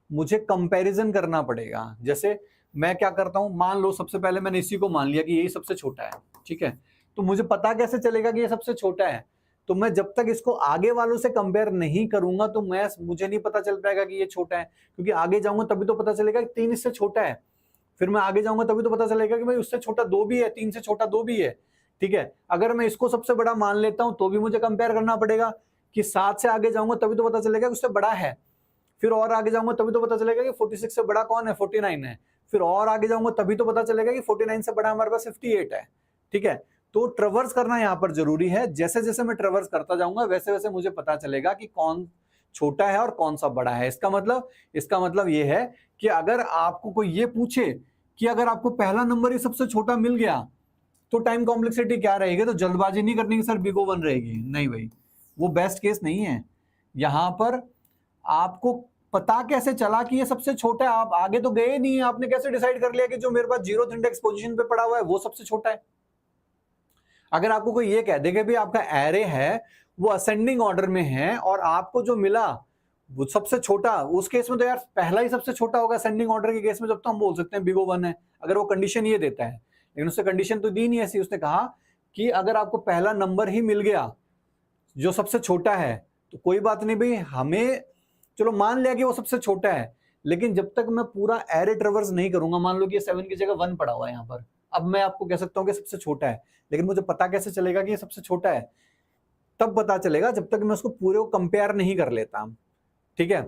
मुझे कंपैरिजन करना पड़ेगा। जैसे मैं क्या करता हूं, मान लो सबसे पहले मैंने इसी को मान लिया कि यही सबसे छोटा है। ठीक है, तो मुझे पता कैसे चलेगा कि ये सबसे छोटा है, तो मैं जब तक इसको आगे वालों से कंपेयर नहीं करूंगा तो मुझे नहीं पता चल पाएगा कि ये छोटा है, क्योंकि आगे जाऊंगा तभी तो पता चलेगा कि 3 इससे छोटा है, फिर मैं आगे जाऊंगा तभी तो पता चलेगा कि भाई उससे छोटा 2 भी है, 3 से छोटा 2 भी है। ठीक है, अगर मैं इसको सबसे बड़ा मान लेता हूं तो भी मुझे कंपेयर करना पड़ेगा कि 7 से आगे जाऊंगा तभी तो पता चलेगा कि उससे बड़ा है, फिर और आगे जाऊंगा तभी तो पता चलेगा कि 46 से बड़ा कौन है, 49 है, फिर और आगे जाऊंगा तभी तो पता चलेगा कि 49 से बड़ा हमारे पास 58 है। ठीक है, तो ट्रेवर्स करना यहाँ पर जरूरी है। जैसे जैसे मैं ट्रेवर्स करता जाऊंगा वैसे वैसे मुझे पता चलेगा कि कौन छोटा है और कौन सा बड़ा है। इसका मतलब ये है कि अगर आपको कोई ये पूछे कि अगर आपको पहला नंबर ही सबसे छोटा मिल गया तो टाइम कॉम्प्लेक्सिटी क्या रहेगी, तो जल्दबाजी नहीं करनी कि सर बिग O1 रहेगी, नहीं भाई, वो बेस्ट केस नहीं है। यहां पर आपको पता कैसे चला कि ये सबसे छोटा है? आप आगे तो गए नहीं, आपने कैसे डिसाइड कर लिया कि जो मेरे पास 0th इंडेक्स पोजीशन पे पड़ा हुआ है वो सबसे छोटा है? अगर आपको कोई ये कह दे कि भाई आपका एरे है वो असेंडिंग ऑर्डर में है और आपको जो मिला वो सबसे छोटा, उस केस में तो यार पहला ही सबसे छोटा होगा असेंडिंग ऑर्डर के केस में, जब तो हम बोल सकते हैं बिग O 1 है, अगर वो कंडीशन ये देता है। लेकिन उसने कंडीशन तो दी नहीं ऐसी, उसने कहा कि अगर आपको पहला नंबर ही मिल गया जो सबसे छोटा है तो कोई बात नहीं भाई, हमें चलो मान लिया कि वो सबसे छोटा है, लेकिन जब तक मैं पूरा एरे ट्रेवर्स नहीं करूंगा, मान लो कि 7 की जगह 1 पड़ा हुआ है यहाँ पर, अब मैं आपको कह सकता हूँ कि सबसे छोटा है, लेकिन मुझे पता कैसे चलेगा कि ये सबसे छोटा है? तब पता चलेगा जब तक मैं उसको पूरे को कंपेयर नहीं कर लेता। ठीक है,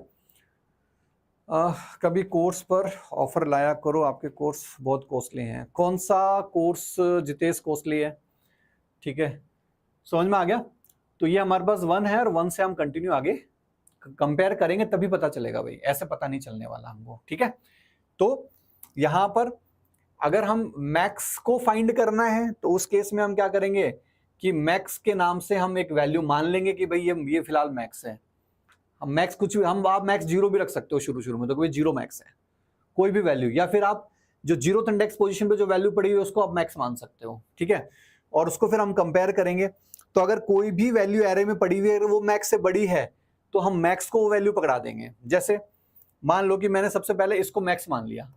कभी कोर्स पर ऑफर लाया करो, आपके कोर्स बहुत कॉस्टली हैं। कौन सा कोर्स जितेश कॉस्टली है? ठीक है, समझ में आ गया। तो ये हमारे पास 1 है और 1 से हम कंटिन्यू आगे कंपेयर करेंगे तभी पता चलेगा भाई, ऐसे पता नहीं चलने वाला हमको। ठीक है, तो यहां पर अगर हम मैक्स को फाइंड करना है तो उस केस में हम क्या करेंगे कि मैक्स के नाम से हम एक वैल्यू मान लेंगे कि भाई ये फिलहाल मैक्स है। हम मैक्स कुछ भी, हम आप मैक्स 0 भी रख सकते हो शुरू में, तो कोई 0 मैक्स है, कोई भी वैल्यू, या फिर आप जो 0th इंडेक्स पोजीशन पे जो वैल्यू पड़ी हुई है उसको आप मैक्स मान सकते हो। ठीक है, और उसको फिर हम कंपेयर करेंगे, तो अगर कोई भी वैल्यू एरे में पड़ी हुई है वो मैक्स से बड़ी है तो हम मैक्स को वो वैल्यू पकड़ा देंगे। जैसे मान लो कि मैंने सबसे पहले इसको मैक्स मान लिया,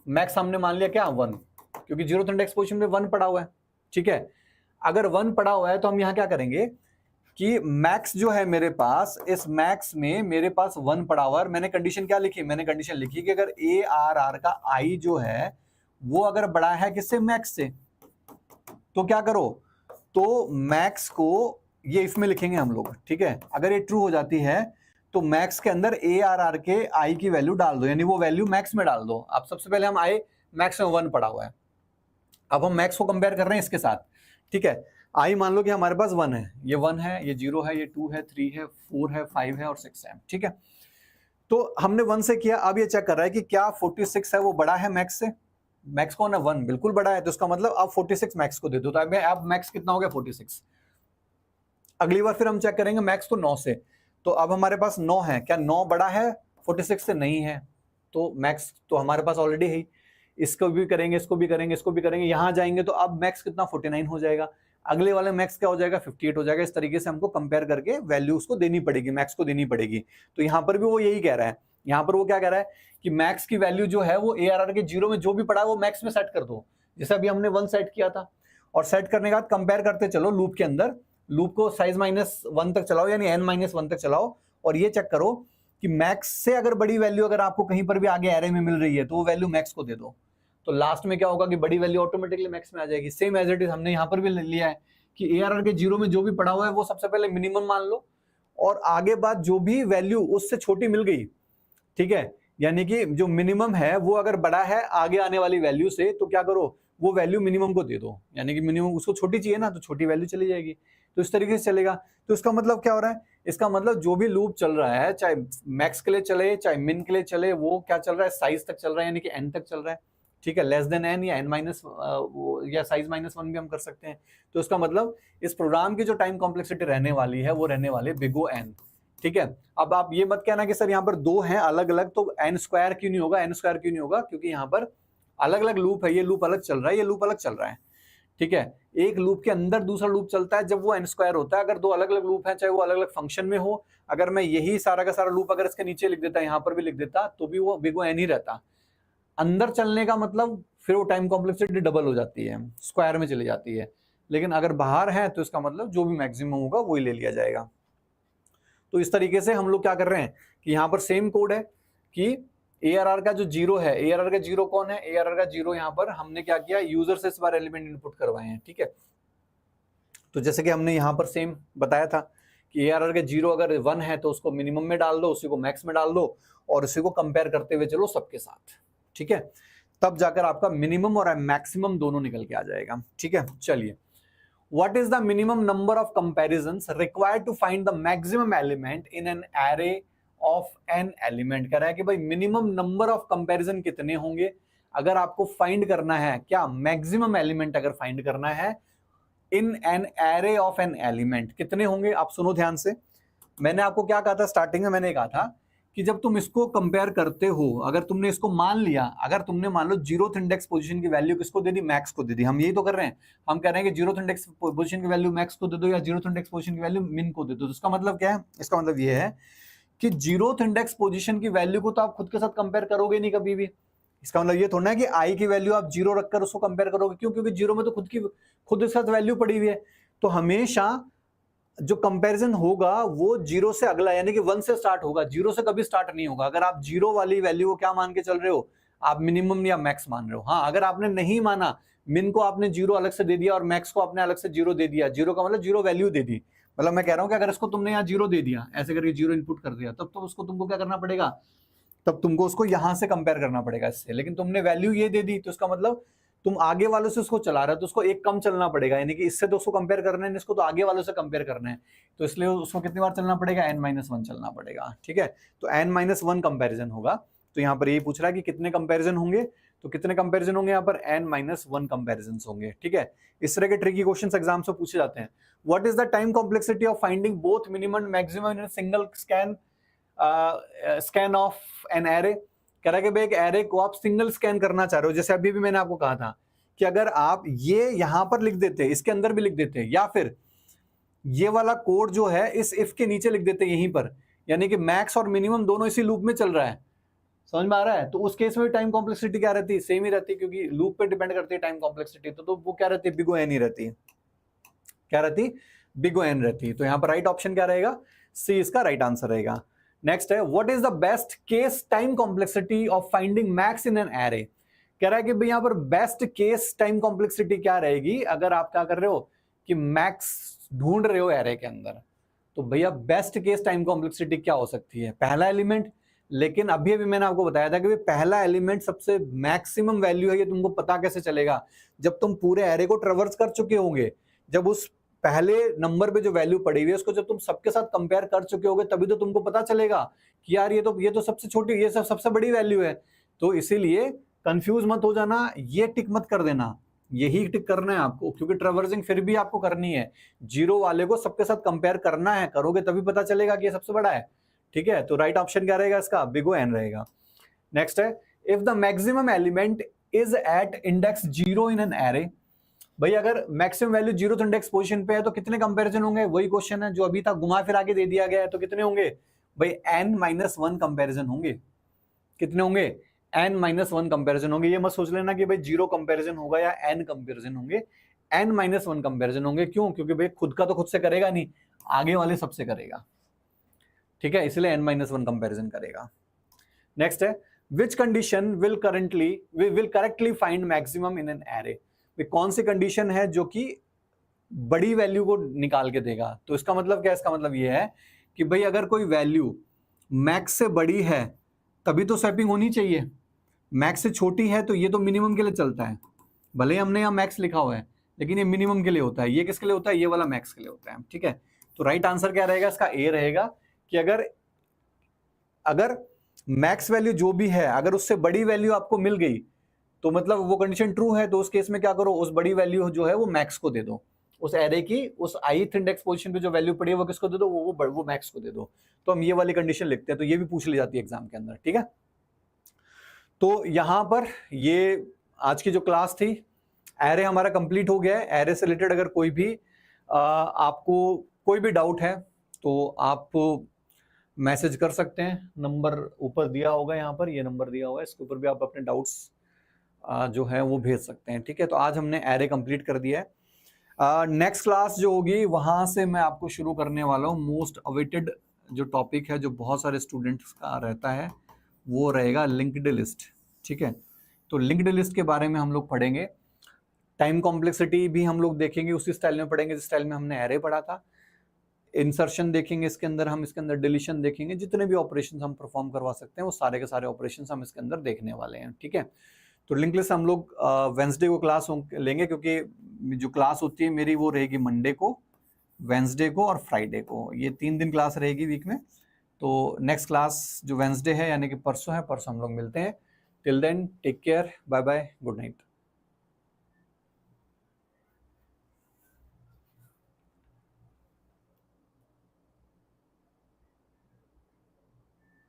मैक्स हमने मान लिया क्या 1, क्योंकि 0th इंडेक्स पोजीशन में 1 पड़ा हुआ है। ठीक है, अगर 1 पड़ा हुआ है तो हम यहां क्या करेंगे कि मैक्स जो है मेरे पास, इस मैक्स में मेरे पास 1 पड़ा हुआ है। मैंने कंडीशन क्या लिखी? मैंने कंडीशन लिखी कि अगर ARR का आई जो है वो अगर बड़ा है किससे? मैक्स से, तो क्या करो, तो मैक्स को ये इसमें लिखेंगे हम लोग। ठीक है, अगर ये ट्रू हो जाती है तो मैक्स के अंदर ARR के आई की वैल्यू डाल दो, यानी वो वैल्यू मैक्स में डाल दो। अब सबसे पहले हम आई मैक्स में 1 पड़ा हुआ है, अब हम मैक्स को कंपेयर कर रहे हैं इसके साथ। ठीक है, आई मान लो कि हमारे पास 1 है, ये 1 है, ये 0 है, ये 2 है, 3 है, 4 है, 5 है और 6 है। ठीक है, तो हमने 1 से किया, अब ये चेक कर रहा है कि क्या 46 है वो बड़ा है मैक्स से। मैक्स कौन है? 1 बिल्कुल बड़ा है, तो इसका मतलब अब 46 मैक्स को दे दो, तो अब मैक्स कितना हो गया? 46। अगली बार फिर हम चेक करेंगे मैक्स को 9 से, तो अब हमारे पास 9 है, क्या 9 बड़ा है 46 से? नहीं है, तो मैक्स तो हमारे पास ऑलरेडी है। इसको भी करेंगे, इसको भी करेंगे, इसको भी करेंगे, यहां जाएंगे तो अब मैक्स कितना? 49 हो जाएगा, अगले वाले मैक्स क्या हो जाएगा? 58 हो जाएगा। इस तरीके से हमको कंपेयर करके वैल्यू उसको देनी पड़ेगी, मैक्स को देनी पड़ेगी। तो यहां पर भी वो यही कह रहा है, यहां पर वो क्या कह रहा है कि मैक्स की वैल्यू जो है वो ARR के 0 में जो भी पड़ा है वो मैक्स में सेट कर दो, जैसे अभी हमने 1 सेट किया था। और सेट करने के बाद कंपेयर करते चलो लूप के अंदर, लूप को साइज -1 तक चलाओ, यानी n-1 तक चलाओ, और ये चेक करो कि मैक्स से अगर बड़ी वैल्यू अगर आपको कहीं पर भी आगे एरे में मिल रही है तो वो वैल्यू मैक्स को दे दो, तो लास्ट में क्या होगा कि बड़ी वैल्यू ऑटोमेटिकली मैक्स में आ जाएगी। सेम एज इट इज हमने यहाँ पर भी लिया है कि ARR के 0 में जो भी पड़ा हुआ है वो सबसे पहले मिनिमम मान लो, और आगे बाद जो भी वैल्यू उससे छोटी मिल गई, ठीक है, यानी कि जो मिनिमम है वो अगर बड़ा है आगे आने वाली वैल्यू से, तो क्या करो, वो वैल्यू मिनिमम को दे दो, यानी कि मिनिमम उसको छोटी चाहिए ना, तो छोटी वैल्यू चली जाएगी। तो इस तरीके से चलेगा। तो इसका मतलब क्या हो रहा है? इसका मतलब जो भी लूप चल रहा है, चाहे मैक्स के लिए चले चाहे मिन के लिए चले, वो क्या चल रहा है? साइज तक चल रहा है, यानी कि n तक चल रहा है। ठीक है, लेस देन n या n माइनस या साइज -1 भी हम कर सकते हैं। तो इसका मतलब इस प्रोग्राम की जो टाइम कॉम्प्लेक्सिटी रहने वाली है वो रहने वाली बिग O n। ठीक है, अब आप ये मत कहना कि सर यहाँ पर 2 हैं अलग अलग, तो n² क्यों नहीं होगा? n² क्यों नहीं होगा? क्योंकि यहाँ पर अलग अलग लूप है, ये लूप अलग चल रहा है, ये लूप अलग चल रहा है। ठीक है, एक लूप के अंदर दूसरा लूप चलता है जब वो n² होता है। अगर 2 अलग अलग लूप है, चाहे वो अलग अलग फंक्शन में हो, अगर मैं यही सारा का सारा लूप अगर इसके नीचे लिख देता, यहाँ पर भी लिख देता, तो भी वो बिग O n ही रहता। अंदर चलने का मतलब फिर वो टाइम कॉम्प्लेक्सिटी डबल हो जाती है, स्क्वायर में चली जाती है। लेकिन अगर बाहर है तो इसका मतलब जो भी मैक्सिमम होगा वही ले लिया जाएगा। तो इस तरीके से हम लोग क्या कर रहे हैं कि यहाँ पर सेम कोड है कि ARR का जो 0 है, ARR का 0 कौन है? ARR का 0 यहाँ पर हमने क्या किया, यूजर से इस बार एलिमेंट इनपुट करवाए हैं। ठीक है, तो जैसे कि हमने यहाँ पर सेम बताया था कि ARR का 0 अगर 1 है तो उसको मिनिमम में डाल दो, उसी को मैक्स में डाल दो, और उसी को कंपेयर करते हुए चलो सबके साथ। ठीक है, तब जाकर आपका मिनिमम और मैक्सिमम दोनों निकल के आ जाएगा। ठीक है, चलिए, what is the minimum number of comparisons required to find the maximum element in an array of n element? कह रहा है कि भाई मिनिमम नंबर ऑफ कंपैरिजन कितने होंगे अगर आपको फाइंड करना है, क्या मैक्सिमम एलिमेंट अगर फाइंड करना है इन an array of an element, कितने होंगे? आप सुनो ध्यान से। मैंने आपको क्या कहा था स्टार्टिंग में? मैंने कहा था कि जब तुम इसको कंपेयर करते हो, अगर तुमने इसको मान लिया, अगर तुमने मान लो जीरोथ इंडेक्स पोजीशन की वैल्यू किसको दे दी, मैक्स को दे दी, हम यही तो कर रहे हैं, हम कह रहे हैं कि जीरोथ इंडेक्स पोजीशन की वैल्यू मैक्स को दे दो या जीरोथ इंडेक्स पोजीशन की वैल्यू मिन को दे दो। तो इसका मतलब क्या है, इसका मतलब ये है कि जीरोथ इंडेक्स पोजीशन की वैल्यू को तो आप खुद के साथ कंपेयर करोगे नहीं कभी भी। इसका मतलब ये थोड़ा है कि आई की वैल्यू आप जीरो रखकर उसको कंपेयर करोगे, क्यों, क्योंकि जीरो में तो खुद के साथ वैल्यू पड़ी हुई है। तो हमेशा जो कंपैरिजन होगा वो जीरो से अगला, यानी कि 1 से स्टार्ट होगा, जीरो से कभी स्टार्ट नहीं होगा। अगर आप जीरो वाली वैल्यू को क्या मान के चल रहे हो, आप मिनिमम या मैक्स मान रहे हो। हाँ, अगर आपने नहीं माना, मिन को आपने जीरो अलग से दे दिया और मैक्स को आपने अलग से जीरो दे दिया, जीरो का मतलब जीरो वैल्यू दे दी, मतलब मैं कह रहा हूं कि अगर इसको तुमने यहाँ जीरो दे दिया, ऐसे करके जीरो इनपुट कर दिया, तब तो उसको तुमको क्या करना पड़ेगा, तब तुमको उसको यहां से कंपेयर करना पड़ेगा इससे। लेकिन तुमने वैल्यू ये दे दी, तो इसका मतलब तुम आगे वालों से उसको चला रहे हो, तो उसको एक कम चलना पड़ेगा, यानी कि इससे तो उसको कंपेयर करना है, इसको तो आगे वालों से कंपेयर करना है, तो इसलिए उसको कितनी बार चलना पड़ेगा, n-1 चलना पड़ेगा। ठीक है, तो n-1 कंपेरिजन होगा। तो यहाँ पर यही पूछ रहा है कि कितने कंपेरिजन होंगे, तो कितने कंपेरिजन होंगे यहाँ पर, n-1 कंपेरिजन होंगे। ठीक है, इस तरह के ट्रिकी क्वेश्चंस एग्जाम से पूछे जाते हैं। What is the time complexity of finding both minimum and maximum in single scan of an array. कह रहा है कि भाई एक एरे को आप सिंगल स्कैन करना चाह रहे हो, जैसे अभी भी मैंने आपको कहा था कि अगर आप ये यहां पर लिख देते, इसके अंदर भी लिख देते, या फिर ये वाला कोड जो है इस इफ के नीचे लिख देते यहीं पर, यानी कि मैक्स और मिनिमम दोनों इसी लूप में चल रहा है, समझ में आ रहा है, तो उस केस में टाइम कॉम्प्लेक्सिटी क्या रहती है, सेम ही रहती है, क्योंकि लूप पे डिपेंड करती है टाइम कॉम्प्लेक्सिटी, तो वो क्या रहती है, बिग O N ही रहती है। क्या रहती, बिग O N रहती है। तो यहाँ पर राइट ऑप्शन क्या रहेगा, सी इसका राइट आंसर रहेगा। नेक्स्ट है, what is the best case time complexity of finding max in an array. कह रहा है कि भाई यहाँ पर बेस्ट केस टाइम कॉम्प्लेक्सिटी क्या रहेगी, अगर आप क्या कर रहे हो कि मैक्स ढूंढ रहे हो एरे के अंदर, तो भैया बेस्ट केस टाइम कॉम्प्लेक्सिटी क्या हो सकती है, पहला एलिमेंट। लेकिन अभी अभी मैंने आपको बताया था कि पहला एलिमेंट सबसे मैक्सिमम वैल्यू है, ये तुमको पता कैसे चलेगा, जब तुम पूरे एरे को ट्रेवर्स कर चुके होंगे, जब उस पहले नंबर पे जो वैल्यू पड़ी हुई है उसको जब तुम सबके साथ कंपेयर कर चुके होगे, तभी तो तुमको पता चलेगा कि यार ये तो सबसे छोटी, ये सबसे बड़ी वैल्यू है। तो इसीलिए कंफ्यूज मत हो जाना, ये टिक मत कर देना, यही टिक करना है आपको, क्योंकि ट्रेवर्सिंग फिर भी आपको करनी है, जीरो वाले को सबके साथ कंपेयर करना है, करोगे तभी पता चलेगा कि ये सबसे बड़ा है। ठीक है, तो राइट ऑप्शन क्या रहेगा इसका, बिग O N रहेगा। नेक्स्ट है, if the maximum element is at index 0 in an array. भाई अगर maximum value zero index position पे है तो कितने कंपैरिजन होंगे, वही क्वेश्चन है जो अभी तक घुमा फिरा के दे दिया गया है, तो कितने होंगे भाई, n-1 कंपैरिजन होंगे। कितने होंगे, n-1 कंपैरिजन होंगे। ये मत सोच लेना कि भाई 0 कंपैरिजन होगा या n कंपैरिजन होंगे, n-1 कंपैरिजन होंगे। क्यों, क्योंकि भाई खुद का तो खुद से करेगा नहीं, आगे वाले सबसे करेगा। ठीक है, इसलिए n-1 कंपैरिजन करेगा। नेक्स्ट है, which condition will correctly find maximum in an array. कौन सी कंडीशन है जो कि बड़ी वैल्यू को निकाल के देगा। तो इसका मतलब क्या है, इसका मतलब ये है कि भाई अगर कोई वैल्यू मैक्स से बड़ी है तभी तो स्वैपिंग होनी चाहिए, मैक्स से छोटी है तो ये तो मिनिमम के लिए चलता है, भले ही हमने यहाँ मैक्स लिखा हुआ है लेकिन ये मिनिमम के लिए होता है, ये किसके लिए होता है, ये वाला मैक्स के लिए होता है। ठीक है, तो राइट आंसर क्या रहेगा इसका, ए रहेगा, कि अगर मैक्स वैल्यू जो भी है अगर उससे बड़ी वैल्यू आपको मिल गई तो मतलब वो कंडीशन ट्रू है, तो उस केस में क्या करो, उस बड़ी वैल्यू जो है वो मैक्स को दे दो, उस एरे की उस ith इंडेक्स पोजीशन पे जो वैल्यू पड़ी है वो किसको दे दो, वो मैक्स को दे दो। तो हम ये वाली कंडीशन लिखते हैं, तो ये भी पूछ ली जाती है एग्जाम के अंदर। ठीक है, तो यहां पर ये आज की जो क्लास थी, एरे हमारा कंप्लीट हो गया है। एरे से रिलेटेड अगर कोई भी आपको कोई भी डाउट है तो आप मैसेज कर सकते हैं, नंबर ऊपर दिया होगा, यहाँ पर ये नंबर दिया हुआ है, इसके ऊपर भी आप अपने डाउट्स जो है वो भेज सकते हैं। ठीक है, तो आज हमने एरे कंप्लीट कर दिया है। नेक्स्ट क्लास जो होगी वहां से मैं आपको शुरू करने वाला हूँ मोस्ट अवेटेड जो टॉपिक है, जो बहुत सारे स्टूडेंट्स का रहता है, वो रहेगा लिंक्ड लिस्ट। ठीक है, तो लिंक्ड लिस्ट के बारे में हम लोग पढ़ेंगे, टाइम कॉम्प्लेक्सिटी भी हम लोग देखेंगे, उसी स्टाइल में पढ़ेंगे जिस स्टाइल में हमने एरे पढ़ा था। इंसर्शन देखेंगे इसके अंदर, हम इसके अंदर डिलीशन देखेंगे, जितने भी ऑपरेशन हम परफॉर्म करवा सकते हैं वो सारे के सारे ऑपरेशन हम इसके अंदर देखने वाले हैं। ठीक है, तो लिंक लिस्ट हम लोग वेंसडे को क्लास लेंगे, क्योंकि जो क्लास होती है मेरी वो रहेगी मंडे को, वेंसडे को और फ्राइडे को, ये 3 दिन क्लास रहेगी वीक में। तो नेक्स्ट क्लास जो वेंसडे है यानी कि परसों है, परसों हम लोग मिलते हैं। Till then take care, bye bye, good night.